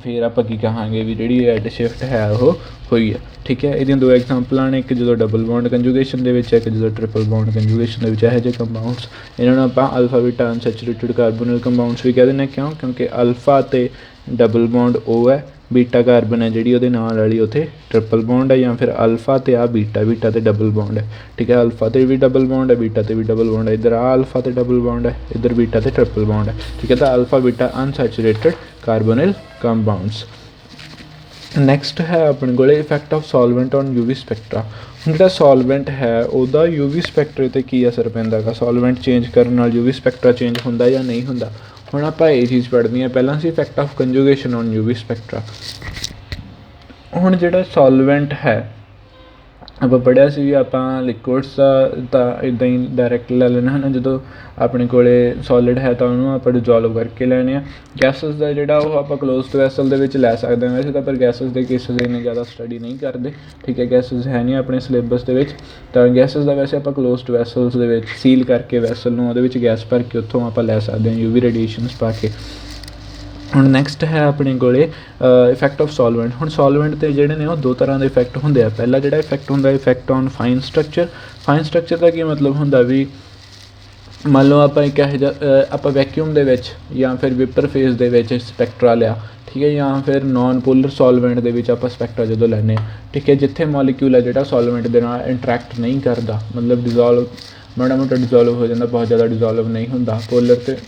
ਫਿਰ ਆਪਾਂ ਕੀ ਕਹਾਂਗੇ ਵੀ ਜਿਹੜੀ ਰੈੱਡ ਸ਼ਿਫਟ ਹੈ ਉਹ ਹੋਈ ਹੈ, ਠੀਕ ਹੈ। ਇਹਦੀਆਂ 2 ਐਗਜ਼ਾਮਪਲਾਂ ਨੇ, ਇੱਕ ਜਦੋਂ ਡਬਲ ਬੌਂਡ ਕੰਜੂਗੇਸ਼ਨ ਦੇ ਵਿੱਚ ਹੈ, ਇੱਕ ਜਦੋਂ ਟ੍ਰਿਪਲ ਬੌਂਡ ਕੰਜੂਗੇਸ਼ਨ ਦੇ ਵਿੱਚ। ਇਹੋ ਜਿਹੇ ਕੰਪਾਊਂਡਸ ਇਹਨਾਂ ਨੂੰ ਆਪਾਂ alpha beta unsaturated carbonyl compounds ਵੀ ਕਹਿ ਦਿੰਦੇ ਹਾਂ। ਕਿਉਂ? ਕਿਉਂਕਿ ਅਲਫਾ 'ਤੇ ਡਬਲ ਬੌਂਡ O ਹੈ, ਬੀਟਾ ਕਾਰਬਨ ਹੈ ਜਿਹੜੀ ਉਹਦੇ ਨਾਲ ਵਾਲੀ ਉੱਥੇ ਟ੍ਰਿਪਲ ਬੌਂਡ ਹੈ, ਜਾਂ ਫਿਰ ਅਲਫਾ 'ਤੇ ਆ ਬੀਟਾ 'ਤੇ ਡਬਲ ਬੌਂਡ ਹੈ, ਠੀਕ ਹੈ। ਅਲਫਾ 'ਤੇ ਵੀ ਡਬਲ ਬੌਂਡ ਹੈ, ਬੀਟਾ 'ਤੇ ਵੀ ਡਬਲ ਬੌਂਡ ਹੈ। ਇੱਧਰ ਆ ਅਲਫਾ 'ਤੇ ਡਬਲ ਬੌਂਡ ਹੈ, ਇੱਧਰ ਬੀਟਾ 'ਤੇ ਟ੍ਰਿਪਲ ਬੌਂਡ ਹੈ, ਠੀਕ ਹੈ। ਤਾਂ alpha beta unsaturated carbonyl compounds. Next ਹੈ ਆਪਣੇ ਕੋਲ effect of solvent on UV spectra. ਹੁਣ ਜਿਹੜਾ ਸੋਲਵੈਂਟ ਹੈ ਉਹਦਾ UV ਸਪੈਕਟਰੇ 'ਤੇ ਕੀ ਅਸਰ ਪੈਂਦਾ ਹੈਗਾ, ਸੋਲਵੈਂਟ ਚੇਂਜ ਕਰਨ ਨਾਲ UV ਸਪੈਕਟਰਾ ਚੇਂਜ ਹੁੰਦਾ ਜਾਂ ਨਹੀਂ ਹੁੰਦਾ। ਹੁਣ ਆਪਾਂ ਇਹ ਚੀਜ਼ ਪੜ੍ਹਨੀ ਹੈ। ਪਹਿਲਾਂ ਸੀ effect of conjugation on UV spectra. ਹੁਣ ਜਿਹੜਾ ਸੋਲਵੈਂਟ ਹੈ ਆਪਾਂ ਪੜ੍ਹਿਆ ਸੀ ਵੀ ਆਪਾਂ ਲਿਕੁਇਡਸ ਦਾ ਤਾਂ ਇੱਦਾਂ ਹੀ ਡਾਇਰੈਕਟ ਲੈ ਲੈਣਾ ਹੈ ਨਾ, ਜਦੋਂ ਆਪਣੇ ਕੋਲ ਸੋਲਿਡ ਹੈ ਤਾਂ ਉਹਨੂੰ ਆਪਾਂ ਡਿਜ਼ੋਲਵ ਕਰਕੇ ਲੈਣੇ ਆ। ਗੈਸਿਸ ਦਾ ਜਿਹੜਾ ਉਹ ਆਪਾਂ ਕਲੋਜ਼ਡ ਵੈਸਲ ਦੇ ਵਿੱਚ ਲੈ ਸਕਦੇ ਹਾਂ ਵੈਸੇ ਤਾਂ, ਪਰ ਗੈਸਿਸ ਦੇ ਕੇਸਿਸ ਇੰਨੇ ਜ਼ਿਆਦਾ ਸਟੱਡੀ ਨਹੀਂ ਕਰਦੇ, ਠੀਕ ਹੈ। ਗੈਸਿਸ ਹੈ ਨਹੀਂ ਆਪਣੇ ਸਿਲੇਬਸ ਦੇ ਵਿੱਚ, ਤਾਂ ਗੈਸਿਸ ਦਾ ਵੈਸੇ ਆਪਾਂ ਕਲੋਜ਼ਡ ਵੈਸਲਸ ਦੇ ਵਿੱਚ ਸੀਲ ਕਰਕੇ ਵੈਸਲ ਨੂੰ ਉਹਦੇ ਵਿੱਚ ਗੈਸ ਭਰ ਕੇ ਉੱਥੋਂ ਆਪਾਂ ਲੈ ਸਕਦੇ ਹਾਂ UV ਰੇਡੀਏਸ਼ਨਸ ਪਾ ਕੇ। ਹੁਣ ਨੈਕਸਟ ਹੈ ਆਪਣੇ ਕੋਲ ਇਫੈਕਟ ਆਫ ਸੋਲਵੈਂਟ। ਹੁਣ ਸੋਲਵੈਂਟ 'ਤੇ ਜਿਹੜੇ ਨੇ ਉਹ ਦੋ ਤਰ੍ਹਾਂ ਦੇ ਇਫੈਕਟ ਹੁੰਦੇ ਆ। ਪਹਿਲਾ ਜਿਹੜਾ ਇਫੈਕਟ ਹੁੰਦਾ effect on fine structure. Fine structure ਦਾ ਕੀ ਮਤਲਬ ਹੁੰਦਾ ਵੀ ਮੰਨ ਲਓ ਆਪਾਂ ਇੱਕ ਇਹੋ ਜਿਹਾ ਆਪਾਂ ਵੈਕਿਊਮ ਦੇ ਵਿੱਚ ਜਾਂ ਫਿਰ ਵਿਪਰ ਫੇਜ਼ ਦੇ ਵਿੱਚ ਸਪੈਕਟਰਾ ਲਿਆ, ਠੀਕ ਹੈ, ਜਾਂ ਫਿਰ ਨੋਨ ਪੋਲਰ ਸੋਲਵੈਂਟ ਦੇ ਵਿੱਚ ਆਪਾਂ ਸਪੈਕਟਰਾ ਜਦੋਂ ਲੈਂਦੇ ਹਾਂ, ਠੀਕ ਹੈ, ਜਿੱਥੇ ਮੋਲੀਕਿਊਲ ਹੈ ਜਿਹੜਾ ਸੋਲਵੈਂਟ ਦੇ ਨਾਲ ਇੰਟਰੈਕਟ ਨਹੀਂ ਕਰਦਾ, ਮਤਲਬ ਡਿਜ਼ੋਲਵ ਮਾੜਾ ਮੋਟਾ ਡਿਜ਼ੋਲਵ ਹੋ ਜਾਂਦਾ, ਬਹੁਤ ਜ਼ਿਆਦਾ ਡਿਜ਼ੋਲਵ ਨਹੀਂ ਹੁੰਦਾ।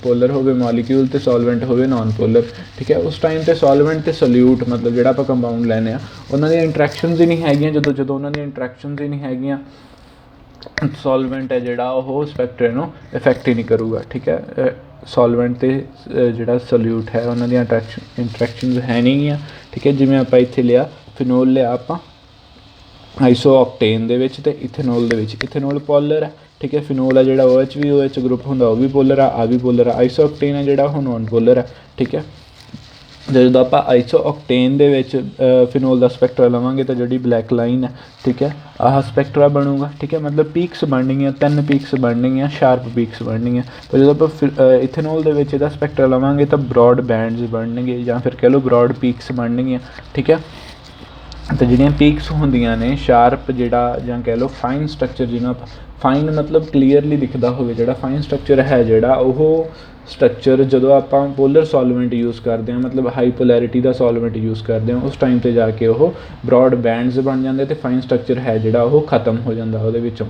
ਪੋਲਰ ਹੋਵੇ ਮੋਲੀਕਿਊਲ ਅਤੇ ਸੋਲਵੈਂਟ ਹੋਵੇ ਨੋਨ ਪੋਲਰ, ਠੀਕ ਹੈ। ਉਸ ਟਾਈਮ 'ਤੇ ਸੋਲਵੈਂਟ ਅਤੇ ਸੋਲਿਊਟ ਮਤਲਬ ਜਿਹੜਾ ਆਪਾਂ ਕੰਪਾਊਂਡ ਲੈਂਦੇ ਹਾਂ ਉਹਨਾਂ ਦੀਆਂ ਇੰਟਰੈਕਸ਼ਨਸ ਹੀ ਨਹੀਂ ਹੈਗੀਆਂ। ਜਦੋਂ ਉਹਨਾਂ ਦੀਆਂ ਇੰਟਰੈਕਸ਼ਨਸ ਹੀ ਨਹੀਂ ਹੈਗੀਆਂ, ਸੋਲਵੈਂਟ ਹੈ ਜਿਹੜਾ ਉਹ ਸਪੈਕਟਰੇ ਨੂੰ ਇਫੈਕਟ ਹੀ ਨਹੀਂ ਕਰੂਗਾ, ਠੀਕ ਹੈ। ਸੋਲਵੈਂਟ ਅਤੇ ਜਿਹੜਾ ਸੋਲਿਊਟ ਹੈ ਉਹਨਾਂ ਦੀਆਂ ਇੰਟਰੈਕਸ਼ਨਸ ਹੈ ਨਹੀਂ ਗੀਆਂ, ਠੀਕ ਹੈ। ਜਿਵੇਂ ਆਪਾਂ ਇੱਥੇ ਲਿਆ ਫਿਨੋਲ ਲਿਆ ਆਪਾਂ ਆਈਸੋਆਕਟੇਨ ਦੇ ਵਿੱਚ ਅਤੇ ਇਥੇਨੋਲ ਦੇ ਵਿੱਚ। ਇਥੇਨੋਲ ਪੋਲਰ ਹੈ, ਠੀਕ ਹੈ। ਫਿਨੋਲ ਹੈ ਜਿਹੜਾ OH ਗਰੁੱਪ ਹੁੰਦਾ ਉਹ ਵੀ ਪੋਲਰ ਆ ਵੀ ਪੋਲਰ ਆ। ਆਈਸੋਆਕਟੇਨ ਹੈ ਜਿਹੜਾ ਉਹ ਨੋਨ ਪੋਲਰ ਹੈ, ਠੀਕ ਹੈ। ਜਦੋਂ ਆਪਾਂ ਆਈਸੋਆਕਟੇਨ ਦੇ ਵਿੱਚ ਫਿਨੋਲ ਦਾ ਸਪੈਕਟਰਾ ਲਵਾਂਗੇ ਤਾਂ ਜਿਹੜੀ ਬਲੈਕ ਲਾਈਨ ਹੈ, ਠੀਕ ਹੈ, ਆਹ ਸਪੈਕਟਰਾ ਬਣੂਗਾ, ਠੀਕ ਹੈ। ਮਤਲਬ ਪੀਕਸ ਬਣਨਗੀਆਂ, 3 ਪੀਕਸ ਬਣਨਗੀਆਂ, ਸ਼ਾਰਪ ਪੀਕਸ ਬਣਨਗੀਆਂ। ਪਰ ਜਦੋਂ ਆਪਾਂ ਇਥੇਨੋਲ ਦੇ ਵਿੱਚ ਇਹਦਾ ਸਪੈਕਟਰਾ ਲਵਾਂਗੇ ਤਾਂ ਬਰੋਡ ਬੈਂਡਸ ਬਣਨਗੇ ਜਾਂ ਫਿਰ ਕਹਿ ਲਓ ਬਰੋਡ ਪੀਕਸ ਬਣਨਗੀਆਂ, ਠੀਕ ਹੈ। ਅਤੇ ਜਿਹੜੀਆਂ ਪੀਕਸ ਹੁੰਦੀਆਂ ਨੇ ਸ਼ਾਰਪ ਜਿਹੜਾ ਜਾਂ ਕਹਿ ਲਓ ਫਾਈਨ ਸਟਰਕਚਰ, ਜਿਹਨੂੰ ਆਪਾਂ ਫਾਈਨ ਮਤਲਬ ਕਲੀਅਰਲੀ ਦਿਖਦਾ ਹੋਵੇ, ਜਿਹੜਾ ਫਾਈਨ ਸਟਰਕਚਰ ਹੈ ਜਿਹੜਾ ਉਹ ਸਟਰਕਚਰ ਜਦੋਂ ਆਪਾਂ ਪੋਲਰ ਸੋਲਵੈਂਟ ਯੂਜ਼ ਕਰਦੇ ਹਾਂ, ਮਤਲਬ ਹਾਈ ਪੋਲੈਰਿਟੀ ਦਾ ਸੋਲਵੈਂਟ ਯੂਜ਼ ਕਰਦੇ ਹਾਂ, ਉਸ ਟਾਈਮ 'ਤੇ ਜਾ ਕੇ ਉਹ ਬਰੋਡ ਬੈਂਡਸ ਬਣ ਜਾਂਦੇ ਅਤੇ ਫਾਈਨ ਸਟਰਕਚਰ ਹੈ ਜਿਹੜਾ ਉਹ ਖਤਮ ਹੋ ਜਾਂਦਾ ਉਹਦੇ ਵਿੱਚੋਂ।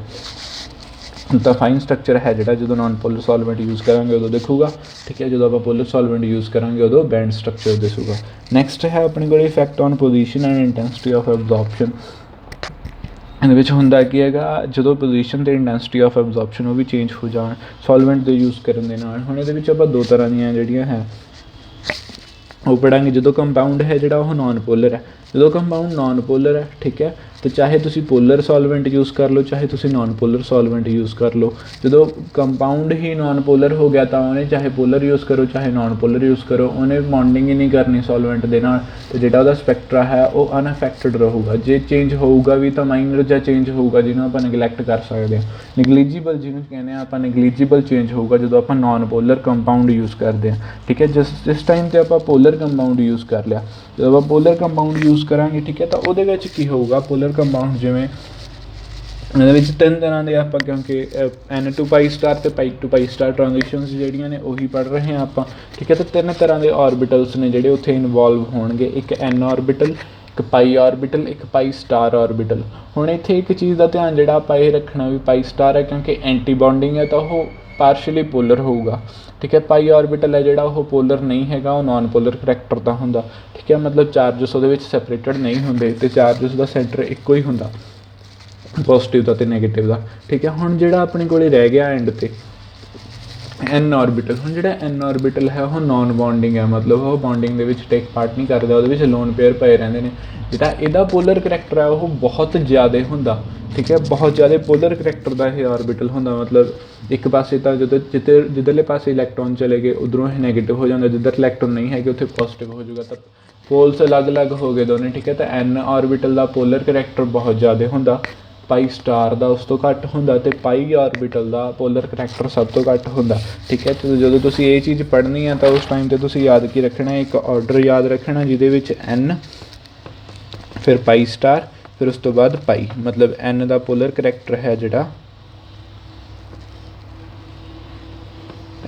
ਤਾਂ ਫਾਈਨ ਸਟਰਕਚਰ ਹੈ ਜਿਹੜਾ ਜਦੋਂ ਨੋਨ ਪੋਲਰ ਸੋਲਵੈਂਟ ਯੂਜ਼ ਕਰਾਂਗੇ ਉਦੋਂ ਦਿਖੂਗਾ, ਠੀਕ ਹੈ। ਜਦੋਂ ਆਪਾਂ ਪੋਲਰ ਸੋਲਵੈਂਟ ਯੂਜ਼ ਕਰਾਂਗੇ ਉਦੋਂ ਬੈਂਡ ਸਟਰਕਚਰ ਦਿਸੂਗਾ। ਨੈਕਸਟ ਹੈ ਆਪਣੇ ਕੋਲ effect on position and intensity of absorption. ਇਹਦੇ ਵਿੱਚ ਹੁੰਦਾ ਕੀ ਹੈਗਾ, ਜਦੋਂ ਪੋਜੀਸ਼ਨ ਅਤੇ ਇੰਟੈਂਸਿਟੀ ਆਫ ਐਬਜ਼ੋਰਪਸ਼ਨ ਉਹ ਵੀ ਚੇਂਜ ਹੋ ਜਾਣ ਸੋਲਵੈਂਟ ਦੇ ਯੂਜ਼ ਕਰਨ ਦੇ ਨਾਲ। ਹੁਣ ਇਹਦੇ ਵਿੱਚ ਆਪਾਂ ਦੋ ਤਰ੍ਹਾਂ ਦੀਆਂ ਜਿਹੜੀਆਂ ਹੈ ਉਹ ਪੜ੍ਹਾਂਗੇ। ਜਦੋਂ ਕੰਪਾਊਂਡ ਹੈ ਜਿਹੜਾ ਉਹ ਨੋਨ ਪੋਲਰ ਹੈ, ਜਦੋਂ ਕੰਪਾਊਂਡ ਨੋਨ ਪੋਲਰ ਹੈ, ਠੀਕ ਹੈ, ਅਤੇ ਚਾਹੇ ਤੁਸੀਂ ਪੋਲਰ ਸੋਲਵੈਂਟ ਯੂਜ਼ ਕਰ ਲਓ ਚਾਹੇ ਤੁਸੀਂ ਨੋਨ ਪੋਲਰ ਸੋਲਵੈਂਟ ਯੂਜ਼ ਕਰ ਲਓ। ਜਦੋਂ ਕੰਪਾਊਂਡ ਹੀ ਨੋਨ ਪੋਲਰ ਹੋ ਗਿਆ ਤਾਂ ਉਹਨੇ ਚਾਹੇ ਪੋਲਰ ਯੂਜ਼ ਕਰੋ ਚਾਹੇ ਨੋਨ ਪੋਲਰ ਯੂਜ਼ ਕਰੋ, ਉਹਨੇ ਬੌਂਡਿੰਗ ਹੀ ਨਹੀਂ ਕਰਨੀ ਸੋਲਵੈਂਟ ਦੇ ਨਾਲ, ਅਤੇ ਜਿਹੜਾ ਉਹਦਾ ਸਪੈਕਟਰਾ ਹੈ ਉਹ ਅਨਅਫੈਕਟਡ ਰਹੂਗਾ। ਜੇ ਚੇਂਜ ਹੋਊਗਾ ਵੀ ਤਾਂ ਮਾਈਨਰ ਜਿਹਾ ਚੇਂਜ ਹੋਊਗਾ ਜਿਹਨੂੰ ਆਪਾਂ ਨਗਲੈਕਟ ਕਰ ਸਕਦੇ ਹਾਂ। ਨਗਲੀਜੀਬਲ ਜਿਹਨੂੰ ਕਹਿੰਦੇ ਹਾਂ ਆਪਾਂ, ਨਗਲੀਜੀਬਲ ਚੇਂਜ ਹੋਊਗਾ ਜਦੋਂ ਆਪਾਂ ਨੋਨ ਪੋਲਰ ਕੰਪਾਊਂਡ ਯੂਜ਼ ਕਰਦੇ ਹਾਂ, ਠੀਕ ਹੈ। ਜਿਸ ਟਾਈਮ 'ਤੇ ਆਪਾਂ ਪੋਲਰ ਕੰਪਾਊਂਡ ਯੂਜ਼ ਕਰ ਲਿਆ, ਜਦੋਂ ਆਪਾਂ ਪੋਲਰ ਕੰਪਾਊਂਡ ਯੂਜ਼ ਕਰਾਂਗੇ, ਠੀਕ ਹੈ, ਤਾਂ ਉਹਦੇ ਵਿੱਚ ਕੀ ਹੋਊਗਾ, ਪੋਲਰ ਕੰਪਾਊਂਡ ਜਿਵੇਂ ਇਹਦੇ ਵਿੱਚ 3 ਤਰ੍ਹਾਂ ਦੇ ਆਪਾਂ ਕਿਉਂਕਿ N2π* ਅਤੇ π2π* ਟ੍ਰਾਂਜੀਸ਼ਨਸ ਜਿਹੜੀਆਂ ਨੇ ਉਹੀ ਪੜ੍ਹ ਰਹੇ ਹਾਂ ਆਪਾਂ, ਠੀਕ ਹੈ। ਅਤੇ 3 ਤਰ੍ਹਾਂ ਦੇ ਔਰਬਿਟਲਸ ਨੇ ਜਿਹੜੇ ਉੱਥੇ ਇਨਵੋਲਵ ਹੋਣਗੇ, ਇੱਕ N ਔਰਬਿਟਲ, ਇੱਕ π ਔਰਬਿਟਲ, ਇੱਕ π* ਔਰਬਿਟਲ। ਹੁਣ ਇੱਥੇ ਇੱਕ ਚੀਜ਼ ਦਾ ਧਿਆਨ ਜਿਹੜਾ ਆਪਾਂ ਇਹ ਰੱਖਣਾ ਵੀ π* ਹੈ ਕਿਉਂਕਿ ਐਂਟੀ ਬੌਂਡਿੰਗ ਹੈ ਤਾਂ ਉਹ ਪਾਰਸ਼ਲੀ ਪੋਲਰ ਹੋਊਗਾ, ਠੀਕ ਹੈ। π ਔਰਬਿਟਲ ਹੈ ਜਿਹੜਾ ਉਹ ਪੋਲਰ ਨਹੀਂ ਹੈਗਾ, ਉਹ ਨੋਨ ਪੋਲਰ ਕਰੈਕਟਰ ਦਾ ਹੁੰਦਾ, ਠੀਕ ਹੈ। ਮਤਲਬ ਚਾਰਜਸ ਉਹਦੇ ਵਿੱਚ ਸੈਪਰੇਟਡ ਨਹੀਂ ਹੁੰਦੇ ਅਤੇ ਚਾਰਜਸ ਦਾ ਸੈਂਟਰ ਇੱਕੋ ਹੀ ਹੁੰਦਾ, ਪੋਜ਼ੀਟਿਵ ਦਾ ਅਤੇ ਨੈਗੇਟਿਵ ਦਾ, ਠੀਕ ਹੈ। ਹੁਣ ਜਿਹੜਾ ਆਪਣੇ ਕੋਲ ਰਹਿ ਗਿਆ ਐਂਡ 'ਤੇ N ਔਰਬਿਟਲ। ਹੁਣ ਜਿਹੜਾ N ਔਰਬਿਟਲ ਹੈ ਉਹ ਨੋਨ ਬੌਂਡਿੰਗ ਹੈ, ਮਤਲਬ ਉਹ ਬੌਂਡਿੰਗ ਦੇ ਵਿੱਚ ਟੇਕ ਪਾਰਟ ਨਹੀਂ ਕਰਦਾ, ਉਹਦੇ ਵਿੱਚ ਲੋਨ ਪੇਅਰ ਪਏ ਰਹਿੰਦੇ ਨੇ। ਜਿਹੜਾ ਇਹਦਾ ਪੋਲਰ ਕਰੈਕਟਰ ਹੈ ਉਹ ਬਹੁਤ ਜ਼ਿਆਦਾ ਹੁੰਦਾ, ਠੀਕ ਹੈ, ਬਹੁਤ ਜ਼ਿਆਦਾ ਪੋਲਰ ਕਰੈਕਟਰ ਦਾ ਇਹ ਔਰਬਿਟਲ ਹੁੰਦਾ। ਮਤਲਬ ਇੱਕ ਪਾਸੇ ਤਾਂ ਜਦੋਂ ਜਿੱਧਰਲੇ ਪਾਸੇ ਇਲੈਕਟ੍ਰੋਨ ਚਲੇ ਗਏ ਉੱਧਰੋਂ ਇਹ ਨੈਗੇਟਿਵ ਹੋ ਜਾਂਦਾ, ਜਿੱਧਰ ਇਲੈਕਟ੍ਰੋਨ ਨਹੀਂ ਹੈਗੇ ਉੱਥੇ ਪੋਜ਼ੀਟਿਵ ਹੋ ਜਾਊਗਾ, ਤਾਂ ਪੋਲਸ ਅਲੱਗ-ਅਲੱਗ ਹੋ ਗਏ ਦੋਨੇ, ਠੀਕ ਹੈ। ਤਾਂ N ਔਰਬਿਟਲ ਦਾ ਪੋਲਰ ਕਰੈਕਟਰ ਬਹੁਤ ਜ਼ਿਆਦਾ ਹੁੰਦਾ, π* ਦਾ ਉਸ ਤੋਂ ਘੱਟ ਹੁੰਦਾ, ਅਤੇ π ਔਰਬਿਟਲ ਦਾ ਪੋਲਰ ਕਰੈਕਟਰ ਸਭ ਤੋਂ ਘੱਟ ਹੁੰਦਾ, ਠੀਕ ਹੈ। ਅਤੇ ਜਦੋਂ ਤੁਸੀਂ ਇਹ ਚੀਜ਼ ਪੜ੍ਹਨੀ ਹੈ ਤਾਂ ਉਸ ਟਾਈਮ 'ਤੇ ਤੁਸੀਂ ਯਾਦ ਕੀ ਰੱਖਣਾ, ਇੱਕ ਆਰਡਰ ਯਾਦ ਰੱਖਣਾ ਜਿਹਦੇ ਵਿੱਚ N ਫਿਰ π* ਫਿਰ ਉਸ ਤੋਂ ਬਾਅਦ π, ਮਤਲਬ N ਦਾ ਪੋਲਰ ਕਰੈਕਟਰ ਹੈ ਜਿਹੜਾ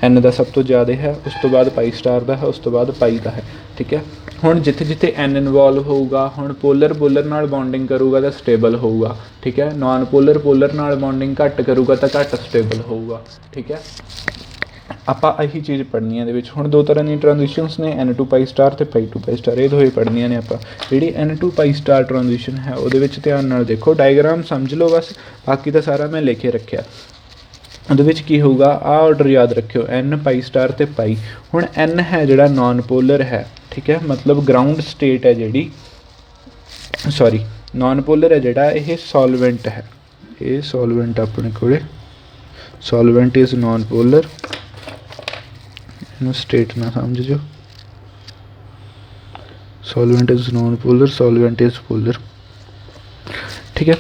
N ਦਾ ਸਭ ਤੋਂ ਜ਼ਿਆਦਾ ਹੈ, ਉਸ ਤੋਂ ਬਾਅਦ π* ਦਾ ਹੈ, ਉਸ ਤੋਂ ਬਾਅਦ π ਦਾ ਹੈ, ਠੀਕ ਹੈ। ਹੁਣ ਜਿੱਥੇ ਜਿੱਥੇ N ਇਨਵੋਲਵ ਹੋਊਗਾ, ਹੁਣ ਪੋਲਰ ਨਾਲ ਬੌਂਡਿੰਗ ਕਰੂਗਾ ਤਾਂ ਸਟੇਬਲ ਹੋਊਗਾ, ਠੀਕ ਹੈ। ਨੋਨ ਪੋਲਰ ਨਾਲ ਬੌਂਡਿੰਗ ਘੱਟ ਕਰੂਗਾ ਤਾਂ ਘੱਟ ਸਟੇਬਲ ਹੋਊਗਾ, ਠੀਕ ਹੈ। ਆਪਾਂ ਇਹੀ ਚੀਜ਼ ਪੜ੍ਹਨੀ ਹੈ ਇਹਦੇ ਵਿੱਚ। ਹੁਣ ਦੋ ਤਰ੍ਹਾਂ ਦੀਆਂ ਟ੍ਰਾਂਜੀਸ਼ਨਸ ਨੇ, N2π* ਅਤੇ π2π*, ਇਹ ਦੋਵੇਂ ਪੜ੍ਹਨੀਆਂ ਨੇ ਆਪਾਂ। ਜਿਹੜੀ N2π* ਟ੍ਰਾਂਜੀਸ਼ਨ ਹੈ ਉਹਦੇ ਵਿੱਚ ਧਿਆਨ ਨਾਲ ਦੇਖੋ, ਡਾਇਗਰਾਮ ਸਮਝ ਲਓ ਬਸ, ਬਾਕੀ ਤਾਂ ਸਾਰਾ ਮੈਂ ਲਿਖ ਕੇ ਰੱਖਿਆ। ਉਹਦੇ ਵਿੱਚ ਕੀ ਹੋਊਗਾ, ਆਹ ਆਰਡਰ ਯਾਦ ਰੱਖਿਓ, ਐਨ ਪਾਈ ਸਟਾਰ ਅਤੇ ਪਾਈ। ਹੁਣ ਐਨ ਹੈ ਜਿਹੜਾ ਨੋਨ ਪੋਲਰ ਹੈ, ਠੀਕ ਹੈ, ਮਤਲਬ ਗਰਾਊਂਡ ਸਟੇਟ ਹੈ ਜਿਹੜੀ, ਸੌਰੀ ਨੋਨ ਪੋਲਰ ਹੈ ਜਿਹੜਾ, ਇਹ ਸੋਲਵੈਂਟ ਹੈ, ਇਹ ਸੋਲਵੈਂਟ ਆਪਣੇ ਕੋਲ, ਸੋਲਵੈਂਟ ਇਜ਼ ਨੋਨ ਪੋਲਰ, ਇਹਨੂੰ ਸਟੇਟ ਨਾ ਸਮਝ ਜੋ, solvent is non polar, solvent is polar, ਠੀਕ ਹੈ।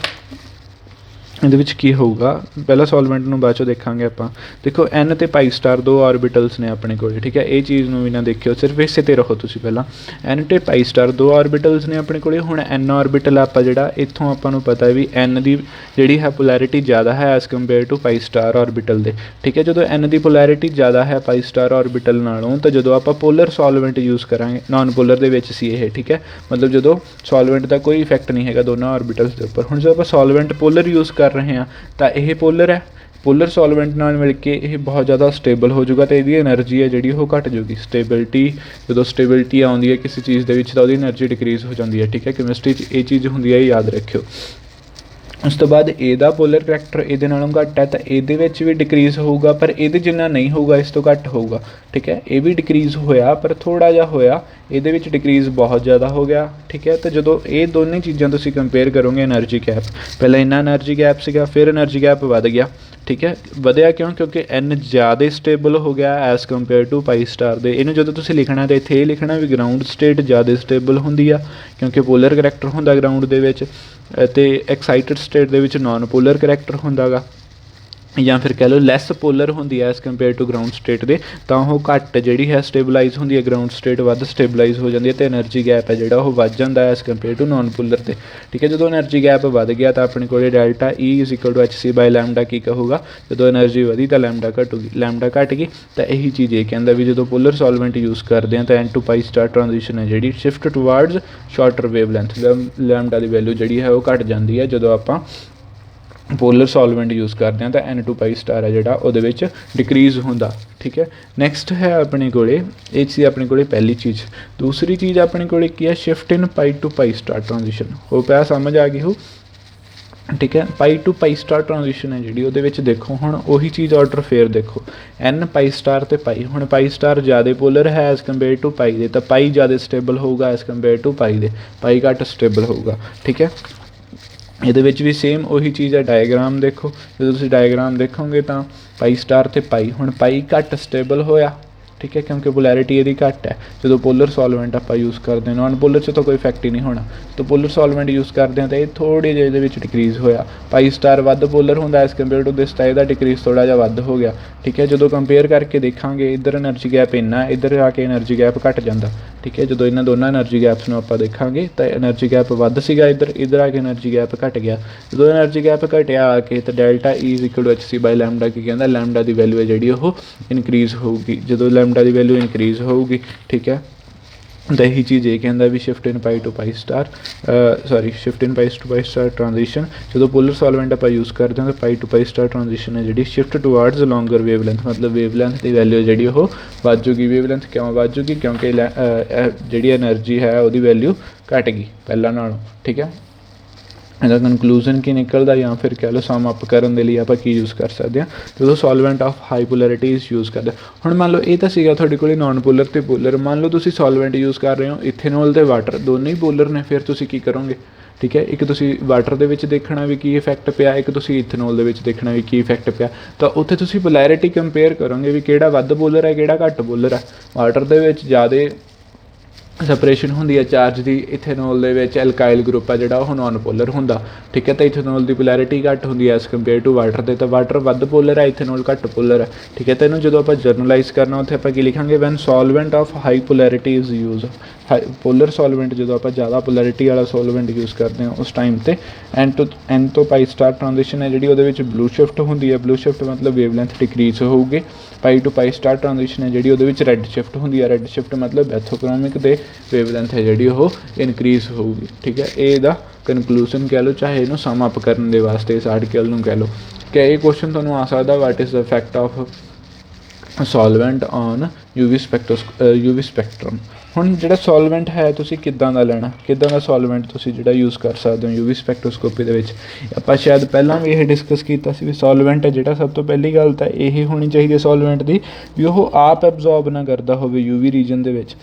ਇਹਦੇ ਵਿੱਚ ਕੀ ਹੋਊਗਾ, ਪਹਿਲਾਂ ਸੋਲਵੈਂਟ ਨੂੰ ਬਾਅਦ 'ਚੋਂ ਦੇਖਾਂਗੇ ਆਪਾਂ। ਦੇਖੋ ਐਨ ਅਤੇ ਪਾਈ ਸਟਾਰ ਦੋ ਆਰਬਿਟਲਸ ਨੇ ਆਪਣੇ ਕੋਲ, ਠੀਕ ਹੈ, ਇਹ ਚੀਜ਼ ਨੂੰ ਵੀ ਨਾ ਦੇਖਿਓ, ਸਿਰਫ ਇਸੇ 'ਤੇ ਰਹੋ ਤੁਸੀਂ ਪਹਿਲਾਂ। ਐਨ ਅਤੇ ਪਾਈ ਸਟਾਰ ਦੋ ਆਰਬਿਟਲਸ ਨੇ ਆਪਣੇ ਕੋਲ। ਹੁਣ ਐਨ ਆਰਬਿਟਲ ਆਪਾਂ ਜਿਹੜਾ, ਇੱਥੋਂ ਆਪਾਂ ਨੂੰ ਪਤਾ ਵੀ ਐਨ ਦੀ ਜਿਹੜੀ ਹੈ ਪੋਲੈਰਿਟੀ ਜ਼ਿਆਦਾ ਹੈ as compare to pi star orbital ਦੇ, ਠੀਕ ਹੈ। ਜਦੋਂ ਐਨ ਦੀ ਪੋਲੈਰਿਟੀ ਜ਼ਿਆਦਾ ਹੈ ਪਾਈ ਸਟਾਰ ਆਰਬਿਟਲ ਨਾਲੋਂ, ਤਾਂ ਜਦੋਂ ਆਪਾਂ ਪੋਲਰ ਸੋਲਵੈਂਟ ਯੂਜ਼ ਕਰਾਂਗੇ, ਨੋਨ ਪੋਲਰ ਦੇ ਵਿੱਚ ਸੀ ਇਹ, ਠੀਕ ਹੈ, ਮਤਲਬ ਜਦੋਂ ਸੋਲਵੈਂਟ ਦਾ ਕੋਈ ਇਫੈਕਟ ਨਹੀਂ ਹੈਗਾ ਦੋਨਾਂ ਆਰਬਿਟਲਸ ਦੇ ਉੱਪਰ। ਹੁਣ ਜਦੋਂ ਆਪਾਂ ਸੋਲਵੈਂਟ ਪੋਲਰ ਯੂਜ਼ ਕਰ ਰਹੇ ਹਾਂ ਤਾਂ ਇਹ ਪੋਲਰ ਹੈ, ਪੋਲਰ ਸੋਲਵੈਂਟ ਨਾਲ ਮਿਲ ਕੇ ਇਹ ਬਹੁਤ ਜ਼ਿਆਦਾ ਸਟੇਬਲ ਹੋ ਜਾਊਗਾ, ਅਤੇ ਇਹਦੀ ਐਨਰਜੀ ਹੈ ਜਿਹੜੀ ਉਹ ਘੱਟ ਜਾਊਗੀ। ਸਟੇਬਿਲਿਟੀ, ਜਦੋਂ ਸਟੇਬਿਲਿਟੀ ਆਉਂਦੀ ਹੈ ਕਿਸੇ ਚੀਜ਼ ਦੇ ਵਿੱਚ ਤਾਂ ਉਹਦੀ ਐਨਰਜੀ ਡਿਕਰੀਜ਼ ਹੋ ਜਾਂਦੀ ਹੈ, ਠੀਕ ਹੈ, ਕੈਮਿਸਟਰੀ 'ਚ ਇਹ ਚੀਜ਼ ਹੁੰਦੀ ਹੈ, ਯਾਦ ਰੱਖਿਓ। ਉਸ ਤੋਂ ਬਾਅਦ ਇਹਦਾ ਪੋਲਰ ਕਰੈਕਟਰ ਇਹਦੇ ਨਾਲੋਂ ਘੱਟ ਹੈ ਤਾਂ ਇਹਦੇ ਵਿੱਚ ਵੀ ਡਿਕਰੀਜ਼ ਹੋਊਗਾ, ਪਰ ਇਹਦੇ ਜਿੰਨਾ ਨਹੀਂ ਹੋਊਗਾ, ਇਸ ਤੋਂ ਘੱਟ ਹੋਊਗਾ, ਠੀਕ ਹੈ। ਇਹ ਵੀ ਡਿਕਰੀਜ਼ ਹੋਇਆ ਪਰ ਥੋੜ੍ਹਾ ਜਿਹਾ ਹੋਇਆ, ਇਹਦੇ ਵਿੱਚ ਡਿਕਰੀਜ਼ ਬਹੁਤ ਜ਼ਿਆਦਾ ਹੋ ਗਿਆ, ਠੀਕ ਹੈ। ਤਾਂ ਜਦੋਂ ਇਹ ਦੋਨੇ ਚੀਜ਼ਾਂ ਤੁਸੀਂ ਕੰਪੇਅਰ ਕਰੋਗੇ, ਐਨਰਜੀ ਗੈਪ, ਪਹਿਲਾਂ ਇੰਨਾ ਐਨਰਜੀ ਗੈਪ ਸੀਗਾ, ਫਿਰ ਐਨਰਜੀ ਗੈਪ ਵੱਧ ਗਿਆ, ਠੀਕ ਹੈ। ਵਧਿਆ ਕਿਉਂ, ਕਿਉਂਕਿ ਐਨ ਜ਼ਿਆਦਾ ਸਟੇਬਲ ਹੋ ਗਿਆ as compare to pi star ਦੇ। ਇਹਨੂੰ ਜਦੋਂ ਤੁਸੀਂ ਲਿਖਣਾ ਤਾਂ ਇੱਥੇ ਇਹ ਲਿਖਣਾ ਵੀ ਗਰਾਊਂਡ ਸਟੇਟ ਜ਼ਿਆਦਾ ਸਟੇਬਲ ਹੁੰਦੀ ਆ, ਕਿਉਂਕਿ ਪੋਲਰ ਕਰੈਕਟਰ ਹੁੰਦਾ ਗਰਾਊਂਡ ਦੇ ਵਿੱਚ, ਅਤੇ ਐਕਸਾਈਟਡ ਸਟੇਟ ਦੇ ਵਿੱਚ ਨੋਨ ਪੋਲਰ ਕਰੈਕਟਰ ਹੁੰਦਾ ਗਾ, ਜਾਂ ਫਿਰ ਕਹਿ ਲਓ ਲੈਸ ਪੋਲਰ ਹੁੰਦੀ ਹੈ as compare to ground state ਦੇ, ਤਾਂ ਉਹ ਘੱਟ ਜਿਹੜੀ ਹੈ ਸਟੇਬਲਾਈਜ਼ ਹੁੰਦੀ ਹੈ, ਗਰਾਊਂਡ ਸਟੇਟ ਵੱਧ ਸਟੇਬਲਾਈਜ਼ ਹੋ ਜਾਂਦੀ ਹੈ, ਅਤੇ ਐਨਰਜੀ ਗੈਪ ਹੈ ਜਿਹੜਾ ਉਹ ਵੱਧ ਜਾਂਦਾ as compare to non polar 'ਤੇ, ਠੀਕ ਹੈ। ਜਦੋਂ ਐਨਰਜੀ ਗੈਪ ਵੱਧ ਗਿਆ ਤਾਂ ਆਪਣੇ ਕੋਲ delta E is equal to HC by lambda ਕੀ ਕਹੂਗਾ, ਜਦੋਂ ਐਨਰਜੀ ਵਧੀ ਤਾਂ ਲੈਮਡਾ ਘਟੂਗੀ, ਲੈਮਡਾ ਘਟ ਗਈ ਤਾਂ ਇਹੀ ਚੀਜ਼ ਇਹ ਕਹਿੰਦਾ ਵੀ ਜਦੋਂ ਪੋਲਰ ਸੋਲਵੈਂਟ ਯੂਜ਼ ਕਰਦੇ ਹਾਂ ਤਾਂ n to pi star transition ਹੈ ਜਿਹੜੀ shift towards shorter wavelength, lambda ਦੀ ਵੈਲਿਊ ਜਿਹੜੀ ਹੈ ਉਹ ਘਟ ਜਾਂਦੀ ਹੈ ਜਦੋਂ ਆਪਾਂ ਪੋਲਰ ਸੋਲਵੈਂਟ ਯੂਜ਼ ਕਰਦੇ ਹਾਂ, ਤਾਂ ਐਨ ਟੂ ਪਾਈ ਸਟਾਰ ਹੈ ਜਿਹੜਾ ਉਹਦੇ ਵਿੱਚ ਡਿਕਰੀਜ਼ ਹੁੰਦਾ, ਠੀਕ ਹੈ। ਨੈਕਸਟ ਹੈ ਆਪਣੇ ਕੋਲੇ, ਇਹ ਸੀ ਆਪਣੇ ਕੋਲੇ ਪਹਿਲੀ ਚੀਜ਼। ਦੂਸਰੀ ਚੀਜ਼ ਆਪਣੇ ਕੋਲੇ ਕੀ ਹੈ, shift in pi to pi star transition, ਉਹ ਪਿਆ ਸਮਝ ਆ ਗਈ ਹੋ, ਠੀਕ ਹੈ। Pi to pi star transition ਹੈ ਜਿਹੜੀ, ਉਹਦੇ ਵਿੱਚ ਦੇਖੋ ਹੁਣ ਉਹੀ ਚੀਜ਼ ਆਰਡਰ ਫੇਰ ਦੇਖੋ, ਐਨ ਪਾਈ ਸਟਾਰ ਅਤੇ ਪਾਈ। ਹੁਣ ਪਾਈ ਸਟਾਰ ਜ਼ਿਆਦਾ ਪੋਲਰ ਹੈ ਐਜ਼ ਕੰਪੇਅਰ ਟੂ ਪਾਈ ਦੇ, ਤਾਂ ਪਾਈ ਜ਼ਿਆਦਾ ਸਟੇਬਲ ਹੋਊਗਾ ਐਜ਼ ਕੰਪੇਅਰ ਟੂ ਪਾਈ ਦੇ, ਪਾਈ ਘੱਟ ਸਟੇਬਲ ਹੋਊਗਾ, ਠੀਕ ਹੈ। ਇਹਦੇ ਵਿੱਚ ਵੀ ਸੇਮ ਉਹੀ ਚੀਜ਼ ਹੈ, ਡਾਇਗਰਾਮ ਦੇਖੋ, ਜਦੋਂ ਤੁਸੀਂ ਡਾਇਗਰਾਮ ਦੇਖੋਗੇ ਤਾਂ ਪਾਈ ਸਟਾਰ ਅਤੇ ਪਾਈ, ਹੁਣ ਪਾਈ ਘੱਟ ਸਟੇਬਲ ਹੋਇਆ, ਠੀਕ ਹੈ, ਕਿਉਂਕਿ ਪੋਲੈਰਿਟੀ ਇਹਦੀ ਘੱਟ ਹੈ। ਜਦੋਂ ਪੋਲਰ ਸੋਲਵੈਂਟ ਆਪਾਂ ਯੂਜ਼ ਕਰਦੇ ਹਾਂ, ਨੋਨ ਪੋਲਰ 'ਚ ਤਾਂ ਕੋਈ ਇਫੈਕਟ ਹੀ ਨਹੀਂ ਹੋਣਾ, ਤਾਂ ਪੋਲਰ ਸੋਲਵੈਂਟ ਯੂਜ਼ ਕਰਦੇ ਹਾਂ ਤਾਂ ਇਹ ਥੋੜ੍ਹੇ ਜਿਹੇ ਇਹਦੇ ਵਿੱਚ ਡਿਕਰੀਜ਼ ਹੋਇਆ। ਪਾਈ ਸਟਾਰ ਵੱਧ ਪੋਲਰ ਹੁੰਦਾ ਐਜ਼ ਕੰਪੇਅਰ ਟੂ ਦਿਸ, ਤਾਂ ਇਹਦਾ ਡਿਕਰੀਜ਼ ਥੋੜ੍ਹਾ ਜਿਹਾ ਵੱਧ ਹੋ ਗਿਆ, ਠੀਕ ਹੈ। ਜਦੋਂ ਕੰਪੇਅਰ ਕਰਕੇ ਦੇਖਾਂਗੇ, ਇੱਧਰ ਐਨਰਜੀ ਗੈਪ ਇੰਨਾ, ਇੱਧਰ ਆ ਕੇ ਐਨਰਜੀ ਗੈਪ ਘੱਟ ਜਾਂਦਾ, ਠੀਕ ਹੈ। ਜਦੋਂ ਇਹਨਾਂ ਦੋਨਾਂ ਐਨਰਜੀ ਗੈਪਸ ਨੂੰ ਆਪਾਂ ਦੇਖਾਂਗੇ ਤਾਂ ਐਨਰਜੀ ਗੈਪ ਵੱਧ ਸੀਗਾ, ਇੱਧਰ ਆ ਕੇ ਐਨਰਜੀ ਗੈਪ ਘੱਟ ਗਿਆ। ਜਦੋਂ ਐਨਰਜੀ ਗੈਪ ਘਟਿਆ ਆ ਕੇ ਤਾਂ delta E is equal to HC by lambda ਕੀ ਕਹਿੰਦਾ, ਲੈਮਡਾ ਦੀ ਵੈਲਿਊ ਹੈ ਜਿਹੜੀ ਉਹ ਇਨਕਰੀਜ਼ ਹੋਊਗੀ। ਜਦੋਂ ਲੈਮਡਾ ਦੀ ਵੈਲਿਊ ਇਨਕਰੀਜ਼ ਹੋਊਗੀ, ਠੀਕ ਹੈ, ਤਾਂ ਇਹੀ ਚੀਜ਼ ਇਹ ਕਹਿੰਦਾ ਵੀ shift in pi to pi star, shift in pi to pi star transition, ਜਦੋਂ ਪੋਲਰ ਸੋਲਵੈਂਟ ਆਪਾਂ ਯੂਜ਼ ਕਰਦੇ ਹਾਂ ਤਾਂ pi to pi star transition ਹੈ ਜਿਹੜੀ shift towards longer wavelength, ਮਤਲਬ ਵੇਵ ਲੈਂਥ ਦੀ ਵੈਲਿਊ ਜਿਹੜੀ ਉਹ ਵੱਧ ਜੂਗੀ। ਵੇਵ ਲੈਂਥ ਕਿਉਂ ਵੱਧ ਜੂਗੀ, ਕਿਉਂਕਿ ਜਿਹੜੀ ਐਨਰਜੀ ਹੈ ਉਹਦੀ ਵੈਲਿਊ ਘੱਟ ਗਈ ਪਹਿਲਾਂ ਨਾਲੋਂ, ਠੀਕ ਹੈ। ਇਹਦਾ ਕਨਕਲੂਜ਼ਨ ਕੀ ਨਿਕਲਦਾ, ਜਾਂ ਫਿਰ ਕਹਿ ਲਓ ਸਮ ਅਪ ਕਰਨ ਦੇ ਲਈ ਆਪਾਂ ਕੀ ਯੂਜ਼ ਕਰ ਸਕਦੇ ਹਾਂ, ਜਦੋਂ ਸੋਲਵੈਂਟ ਆਫ ਹਾਈ ਪੋਲੈਰਿਟੀਜ਼ ਯੂਜ਼ ਕਰਦੇ। ਹੁਣ ਮੰਨ ਲਓ ਇਹ ਤਾਂ ਸੀਗਾ ਤੁਹਾਡੇ ਕੋਲ ਨੋਨ ਪੋਲਰ ਅਤੇ ਪੋਲਰ, ਮੰਨ ਲਓ ਤੁਸੀਂ ਸੋਲਵੈਂਟ ਯੂਜ਼ ਕਰ ਰਹੇ ਹੋ, ਇਥੇਨੋਲ ਅਤੇ ਵਾਟਰ ਦੋਨੇ ਹੀ ਪੋਲਰ ਨੇ, ਫਿਰ ਤੁਸੀਂ ਕੀ ਕਰੋਗੇ, ਠੀਕ ਹੈ। ਇੱਕ ਤੁਸੀਂ ਵਾਟਰ ਦੇ ਵਿੱਚ ਦੇਖਣਾ ਵੀ ਕੀ ਇਫੈਕਟ ਪਿਆ, ਇੱਕ ਤੁਸੀਂ ਇਥੇਨੋਲ ਦੇ ਵਿੱਚ ਦੇਖਣਾ ਵੀ ਕੀ ਇਫੈਕਟ ਪਿਆ, ਤਾਂ ਉੱਥੇ ਤੁਸੀਂ ਪੋਲੈਰਿਟੀ ਕੰਪੇਅਰ ਕਰੋਗੇ ਵੀ ਕਿਹੜਾ ਵੱਧ ਪੋਲਰ ਹੈ ਕਿਹੜਾ ਘੱਟ ਪੋਲਰ ਹੈ। ਵਾਟਰ ਦੇ ਵਿੱਚ ਜ਼ਿਆਦਾ ਸੈਪਰੇਸ਼ਨ ਹੁੰਦੀ ਹੈ ਚਾਰਜ ਦੀ, ਇਥੇਨੋਲ ਦੇ ਵਿੱਚ ਐਲਕਾਈਲ ਗਰੁੱਪ ਹੈ ਜਿਹੜਾ ਉਹ ਨੋਨ ਪੋਲਰ ਹੁੰਦਾ, ਠੀਕ ਹੈ। ਤਾਂ ਇਥੇਨੋਲ ਦੀ ਪੋਲੈਰਿਟੀ ਘੱਟ ਹੁੰਦੀ ਹੈ ਐਜ਼ ਕੰਪੇਅਰ ਟੂ ਵਾਟਰ ਦੇ, ਤਾਂ ਵਾਟਰ ਵੱਧ ਪੋਲਰ ਹੈ, ਇਥੇਨੋਲ ਘੱਟ ਪੋਲਰ ਹੈ, ਠੀਕ ਹੈ। ਤਾਂ ਇਹਨੂੰ ਜਦੋਂ ਆਪਾਂ ਜਰਨਲਾਈਜ਼ ਕਰਨਾ ਉੱਥੇ ਆਪਾਂ ਕੀ ਲਿਖਾਂਗੇ, when solvent of high polarity is use, polar solvent ਜਦੋਂ ਆਪਾਂ ਜ਼ਿਆਦਾ ਪੋਲੈਰਿਟੀ ਵਾਲਾ ਸੋਲਵੈਂਟ ਯੂਜ਼ ਕਰਦੇ ਹਾਂ ਉਸ ਟਾਈਮ 'ਤੇ ਐਨ ਤੋਂ ਪਾਈ ਸਟਾਰ ਟ੍ਰਾਂਜੀਸ਼ਨ ਹੈ ਜਿਹੜੀ ਉਹਦੇ ਵਿੱਚ ਬਲੂ ਸ਼ਿਫਟ ਹੁੰਦੀ ਹੈ, ਬਲੂ ਸ਼ਿਫਟ ਮਤਲਬ ਵੇਵ ਲੈਂਥ ਡਿਕਰੀਜ਼ ਹੋਊਗੀ। ਪਾਈ ਟੂ ਪਾਈ ਸਟਾਰ ਟ੍ਰਾਂਜੀਸ਼ਨ ਹੈ ਜਿਹੜੀ ਉਹਦੇ ਵਿੱਚ ਰੈੱਡ ਸ਼ਿਫਟ ਹੁੰਦੀ ਹੈ, ਰੈੱਡ ਸ਼ਿਫਟ ਮਤਲਬ ਐਥੋਕ੍ਰੋਮਿਕ ਦੇ ਵੇਵ ਲੈਂਥ ਹੈ ਜਿਹੜੀ ਉਹ ਇਨਕਰੀਜ਼ ਹੋਊਗੀ, ਠੀਕ ਹੈ। ਇਹ ਇਹਦਾ ਕਨਕਲੂਜ਼ਨ ਕਹਿ ਲਓ, ਚਾਹੇ ਇਹਨੂੰ ਸਮ ਅਪ ਕਰਨ ਦੇ ਵਾਸਤੇ ਇਸ ਆਰਟੀਕਲ ਨੂੰ ਕਹਿ ਲਓ ਕਿ ਇਹ ਕੁਐਸਚਨ ਤੁਹਾਨੂੰ ਆ ਸਕਦਾ, what is the effect of solvent on UV spectrum. ਹੁਣ ਜਿਹੜਾ ਸੋਲਵੈਂਟ ਹੈ ਤੁਸੀਂ ਕਿੱਦਾਂ ਦਾ ਲੈਣਾ, ਕਿੱਦਾਂ ਦਾ ਸੋਲਵੈਂਟ ਤੁਸੀਂ ਜਿਹੜਾ ਯੂਜ਼ ਕਰ ਸਕਦੇ ਹੋ ਯੂਵੀ ਸਪੈਕਟਰੋਸਕੋਪੀ ਦੇ ਵਿੱਚ। ਆਪਾਂ ਸ਼ਾਇਦ ਪਹਿਲਾਂ ਵੀ ਇਹ ਡਿਸਕਸ ਕੀਤਾ ਸੀ ਵੀ ਸੋਲਵੈਂਟ ਹੈ ਜਿਹੜਾ, ਸਭ ਤੋਂ ਪਹਿਲੀ ਗੱਲ ਤਾਂ ਇਹ ਹੋਣੀ ਚਾਹੀਦੀ ਹੈ ਸੋਲਵੈਂਟ ਦੀ ਵੀ ਉਹ ਆਪ ਐਬਜ਼ੋਰਬ ਨਾ ਕਰਦਾ ਹੋਵੇ ਯੂਵੀ ਰੀਜਨ ਦੇ ਵਿੱਚ,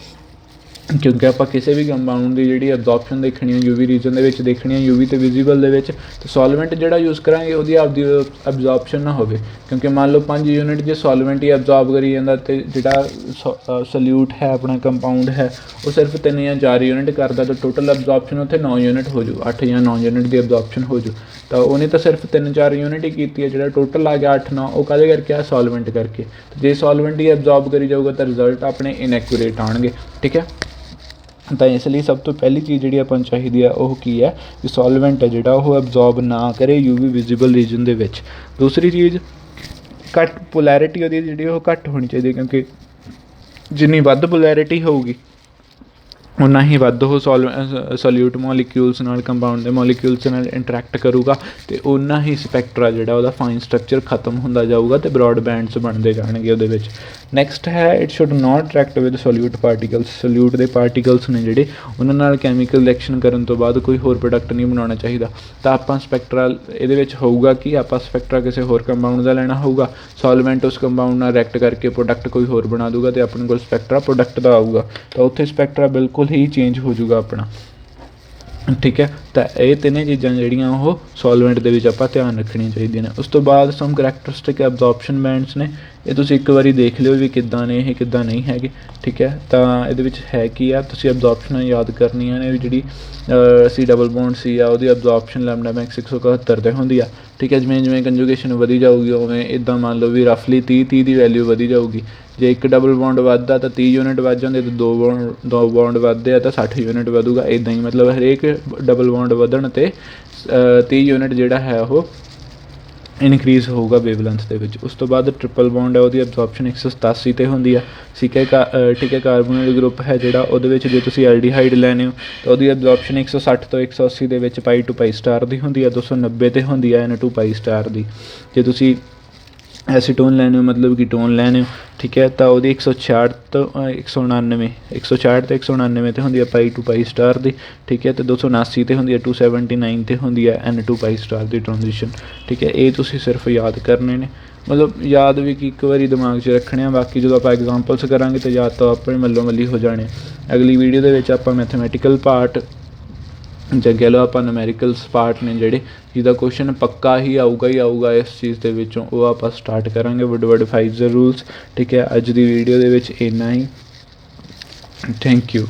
ਕਿਉਂਕਿ ਆਪਾਂ ਕਿਸੇ ਵੀ ਕੰਪਾਊਂਡ ਦੀ ਜਿਹੜੀ ਐਬਜ਼ੋਰਪਸ਼ਨ ਦੇਖਣੀ ਹੈ ਯੂਵੀ ਰੀਜਨ ਦੇ ਵਿੱਚ ਦੇਖਣੀ ਹੈ, ਯੂਵੀ ਅਤੇ ਵਿਜ਼ੀਬਲ ਦੇ ਵਿੱਚ, ਅਤੇ ਸੋਲਵੈਂਟ ਜਿਹੜਾ ਯੂਜ਼ ਕਰਾਂਗੇ ਉਹਦੀ ਆਪਦੀ ਐਬਜ਼ੋਰਪਸ਼ਨ ਨਾ ਹੋਵੇ। ਕਿਉਂਕਿ ਮੰਨ ਲਓ 5 ਯੂਨਿਟ ਜੇ ਸੋਲਵੈਂਟ ਹੀ ਐਬਜ਼ੋਰਬ ਕਰੀ ਜਾਂਦਾ ਅਤੇ ਜਿਹੜਾ ਸਲਿਊਟ ਹੈ ਆਪਣਾ ਕੰਪਾਊਂਡ ਹੈ ਉਹ ਸਿਰਫ 3 ਜਾਂ 4 ਯੂਨਿਟ ਕਰਦਾ, ਤਾਂ ਟੋਟਲ ਐਬਜ਼ੋਰਪਸ਼ਨ ਉੱਥੇ 9 ਯੂਨਿਟ ਹੋ ਜੂ, 8 ਜਾਂ 9 ਯੂਨਿਟ ਦੀ ਐਬਜ਼ੋਰਪਸ਼ਨ ਹੋ ਜੂ। ਤਾਂ ਉਹਨੇ ਤਾਂ ਸਿਰਫ 3-4 ਯੂਨਿਟ ਹੀ ਕੀਤੀ ਹੈ, ਜਿਹੜਾ ਟੋਟਲ ਆ ਗਿਆ 8-9 ਉਹ ਕਾਹਦੇ ਕਰਕੇ ਆ, ਸੋਲਵੈਂਟ ਕਰਕੇ। ਜੇ ਸੋਲਵੈਂਟ ਹੀ ਐਬਜ਼ੋਰਬ ਕਰੀ ਜਾਊਗਾ ਤਾਂ ਰਿਜ਼ਲਟ ਆਪਣੇ ਇਨਐਕੂਰੇਟ ਆਉਣਗੇ। ਠੀਕ ਹੈ, ਤਾਂ ਇਸ ਲਈ ਸਭ ਤੋਂ ਪਹਿਲੀ ਚੀਜ਼ ਜਿਹੜੀ ਆਪਾਂ ਨੂੰ ਚਾਹੀਦੀ ਆ ਉਹ ਕੀ ਹੈ ਵੀ ਸੋਲਵੈਂਟ ਹੈ ਜਿਹੜਾ ਉਹ ਐਬਜ਼ੋਰਬ ਨਾ ਕਰੇ ਯੂਵੀ ਵਿਜ਼ੀਬਲ ਰੀਜਨ ਦੇ ਵਿੱਚ। ਦੂਸਰੀ ਚੀਜ਼ ਘੱਟ ਪੋਲੈਰਿਟੀ ਉਹਦੀ ਜਿਹੜੀ ਉਹ ਘੱਟ ਹੋਣੀ ਚਾਹੀਦੀ ਹੈ, ਕਿਉਂਕਿ ਜਿੰਨੀ ਵੱਧ ਪੋਲੈਰਿਟੀ ਹੋਊਗੀ ਉਨਾ ਹੀ ਵੱਧ ਉਹ ਸੋਲਿਊਟ ਮੋਲੀਕਿਊਲਸ ਨਾਲ, ਕੰਪਾਊਂਡ ਦੇ ਮੋਲੀਕਿਊਲਸ ਨਾਲ ਇੰਟਰੈਕਟ ਕਰੂਗਾ ਅਤੇ ਉਨਾ ਹੀ ਸਪੈਕਟਰਾ ਜਿਹੜਾ ਉਹਦਾ ਫਾਈਨ ਸਟਰਕਚਰ ਖਤਮ ਹੁੰਦਾ ਜਾਊਗਾ ਅਤੇ ਬਰੋਡ ਬੈਂਡਸ ਬਣਦੇ ਜਾਣਗੇ ਉਹਦੇ ਵਿੱਚ। ਨੈਕਸਟ ਹੈ it should not react with solute particles. Solute ਦੇ ਪਾਰਟੀਕਲਸ ਨੇ ਜਿਹੜੇ ਉਹਨਾਂ ਨਾਲ ਕੈਮੀਕਲ ਰਿਐਕਸ਼ਨ ਕਰਨ ਤੋਂ ਬਾਅਦ ਕੋਈ ਹੋਰ ਪ੍ਰੋਡਕਟ ਨਹੀਂ ਬਣਾਉਣਾ ਚਾਹੀਦਾ। ਤਾਂ ਆਪਾਂ ਸਪੈਕਟਰਾ ਇਹਦੇ ਵਿੱਚ ਹੋਊਗਾ ਕਿ ਆਪਾਂ ਸਪੈਕਟਰਾ ਕਿਸੇ ਹੋਰ ਕੰਪਾਊਂਡ ਦਾ ਲੈਣਾ ਹੋਊਗਾ, ਸੋਲਵੈਂਟ ਉਸ ਕੰਪਾਊਂਡ ਨਾਲ ਰਿਐਕਟ ਕਰਕੇ ਪ੍ਰੋਡਕਟ ਕੋਈ ਹੋਰ ਬਣਾ ਦੂਗਾ ਅਤੇ ਆਪਣੇ ਕੋਲ ਸਪੈਕਟਰਾ ਪ੍ਰੋਡਕਟ ਦਾ ਆਊਗਾ। ਤਾਂ ਉੱਥੇ ਸਪੈਕਟਰਾ ਬਿਲਕੁਲ ਹੀ ਚੇਂਜ ਹੋ ਜਾਊਗਾ ਆਪਣਾ। ਠੀਕ ਹੈ, ਤਾਂ ਇਹ ਤਿੰਨੇ ਚੀਜ਼ਾਂ ਜਿਹੜੀਆਂ ਉਹ ਸੋਲਵੈਂਟ ਦੇ ਵਿੱਚ ਆਪਾਂ ਧਿਆਨ ਰੱਖਣੀਆਂ ਚਾਹੀਦੀਆਂ ਨੇ। ਉਸ ਤੋਂ ਬਾਅਦ ਸਮ ਕਰੈਕਟਰਿਸਟਿਕ ਐਬਜ਼ੋਰਪਸ਼ਨ ਬੈਂਡਸ ਨੇ, ਇਹ ਤੁਸੀਂ ਇੱਕ ਵਾਰੀ ਦੇਖ ਲਿਓ ਵੀ ਕਿੱਦਾਂ ਨੇ ਇਹ, ਕਿੱਦਾਂ ਨਹੀਂ ਹੈਗੇ। ਠੀਕ ਹੈ, ਤਾਂ ਇਹਦੇ ਵਿੱਚ ਹੈ ਕੀ ਆ, ਤੁਸੀਂ ਐਬਜ਼ੋਰਪਸ਼ਨਾਂ ਯਾਦ ਕਰਨੀਆਂ ਨੇ ਵੀ ਜਿਹੜੀ ਸੀ ਡਬਲ ਬੌਂਡ ਸੀ ਆ ਉਹਦੀ ਐਬਜ਼ੋਰਪਸ਼ਨ ਲੈਮਡਾ ਮੈਕਸ 171 'ਤੇ ਹੁੰਦੀ ਆ। ਠੀਕ ਹੈ, ਜਿਵੇਂ ਜਿਵੇਂ ਕੰਜੂਗੇਸ਼ਨ ਵਧੀ ਜਾਊਗੀ ਉਵੇਂ ਇੱਦਾਂ ਮੰਨ ਲਓ ਵੀ ਰਫਲੀ 30 ਦੀ ਵੈਲਿਊ ਵਧੀ ਜਾਊਗੀ। ਜੇ ਇੱਕ ਡਬਲ ਬੌਂਡ ਵੱਧਦਾ ਤਾਂ 30 ਯੂਨਿਟ ਵੱਧ ਜਾਂਦੇ, ਅਤੇ ਦੋ ਬੌਂਡ ਵੱਧਦੇ ਆ ਤਾਂ 60 ਯੂਨਿਟ ਵਧੂਗਾ। ਇੱਦਾਂ ਹੀ ਮਤਲਬ ਹਰੇਕ ਡਬਲ ਬੌਂਡ ਵਧਣ 'ਤੇ 30 ਯੂਨਿਟ ਜਿਹੜਾ ਹੈ ਉਹ ਇਨਕਰੀਜ਼ ਹੋਊਗਾ ਵੇਵਲੈਂਥ ਦੇ ਵਿੱਚ। ਉਸ ਤੋਂ ਬਾਅਦ ਟ੍ਰਿਪਲ ਬੌਂਡ ਹੈ ਉਹਦੀ ਐਬਜ਼ੋਰਪਸ਼ਨ 187 'ਤੇ ਹੁੰਦੀ ਆ। ਠੀਕ ਹੈ, ਠੀਕ ਹੈ, ਕਾਰਬੋਨਿਲ ਗਰੁੱਪ ਹੈ ਜਿਹੜਾ ਉਹਦੇ ਵਿੱਚ ਜੇ ਤੁਸੀਂ ਐਲਡੀਹਾਈਡ ਲੈਣੇ ਹੋ ਤਾਂ ਉਹਦੀ ਐਬਜ਼ੋਰਪਸ਼ਨ 160 ਤੋਂ 180 ਦੇ ਵਿੱਚ ਪਾਈ ਟੂ ਪਾਈ ਸਟਾਰ ਦੀ ਹੁੰਦੀ ਆ, 290 'ਤੇ ਹੁੰਦੀ ਆ N2 ਪਾਈ ਸਟਾਰ ਦੀ। ਜੇ ਤੁਸੀਂ ਐਸੀਟੋਨ ਲੈਣੇ ਹੋ ਮਤਲਬ ਕੀਟੋਨ ਲੈਣੇ ਹੋ, ਠੀਕ ਹੈ, ਤਾਂ ਉਹਦੀ 166 ਤੋਂ 199 166 ਤੇ 199 'ਤੇ ਹੁੰਦੀ ਹੈ ਪਾਈ ਟੂ ਪਾਈ ਸਟਾਰ ਦੀ। ਠੀਕ ਹੈ, ਅਤੇ 279 'ਤੇ ਹੁੰਦੀ ਹੈ 279 'ਤੇ ਹੁੰਦੀ ਹੈ N2 ਪਾਈ ਸਟਾਰ ਦੀ ਟ੍ਰਾਂਜੀਸ਼ਨ। ਠੀਕ ਹੈ, ਇਹ ਤੁਸੀਂ ਸਿਰਫ ਯਾਦ ਕਰਨੇ ਨੇ, ਮਤਲਬ ਯਾਦ ਵੀ ਕਿ ਇੱਕ ਵਾਰੀ ਦਿਮਾਗ 'ਚ ਰੱਖਣੇ ਆ, ਬਾਕੀ ਜਦੋਂ ਆਪਾਂ ਐਗਜ਼ਾਮਪਲਸ ਕਰਾਂਗੇ ਤਾਂ ਯਾਦ ਤਾਂ ਆਪਣੇ ਮੱਲੋ ਮੱਲੀ ਹੋ ਜਾਣੇ। ਅਗਲੀ ਵੀਡੀਓ ਦੇ ਵਿੱਚ ਆਪਾਂ ਮੈਥਮੈਟੀਕਲ ਪਾਰਟ ਜਾਂ ਕਹਿ ਲਓ ਆਪਾਂ ਨੂਮੈਰੀਕਲਸ ਪਾਰਟ ਨੇ ਜਿਹੜੇ ਜਿਹਦਾ ਕੁਐਸਚਨ ਪੱਕਾ ਹੀ ਆਊਗਾ ਇਸ ਚੀਜ਼ ਦੇ ਵਿੱਚੋਂ, ਉਹ ਆਪਾਂ ਸਟਾਰਟ ਕਰਾਂਗੇ। ਵੁੱਡਵਰਡ ਫਾਈਜ਼ਰ ਰੂਲਸ। ਠੀਕ ਹੈ, ਅੱਜ ਦੀ ਵੀਡੀਓ ਦੇ ਵਿੱਚ ਇੰਨਾ ਹੀ। Thank you.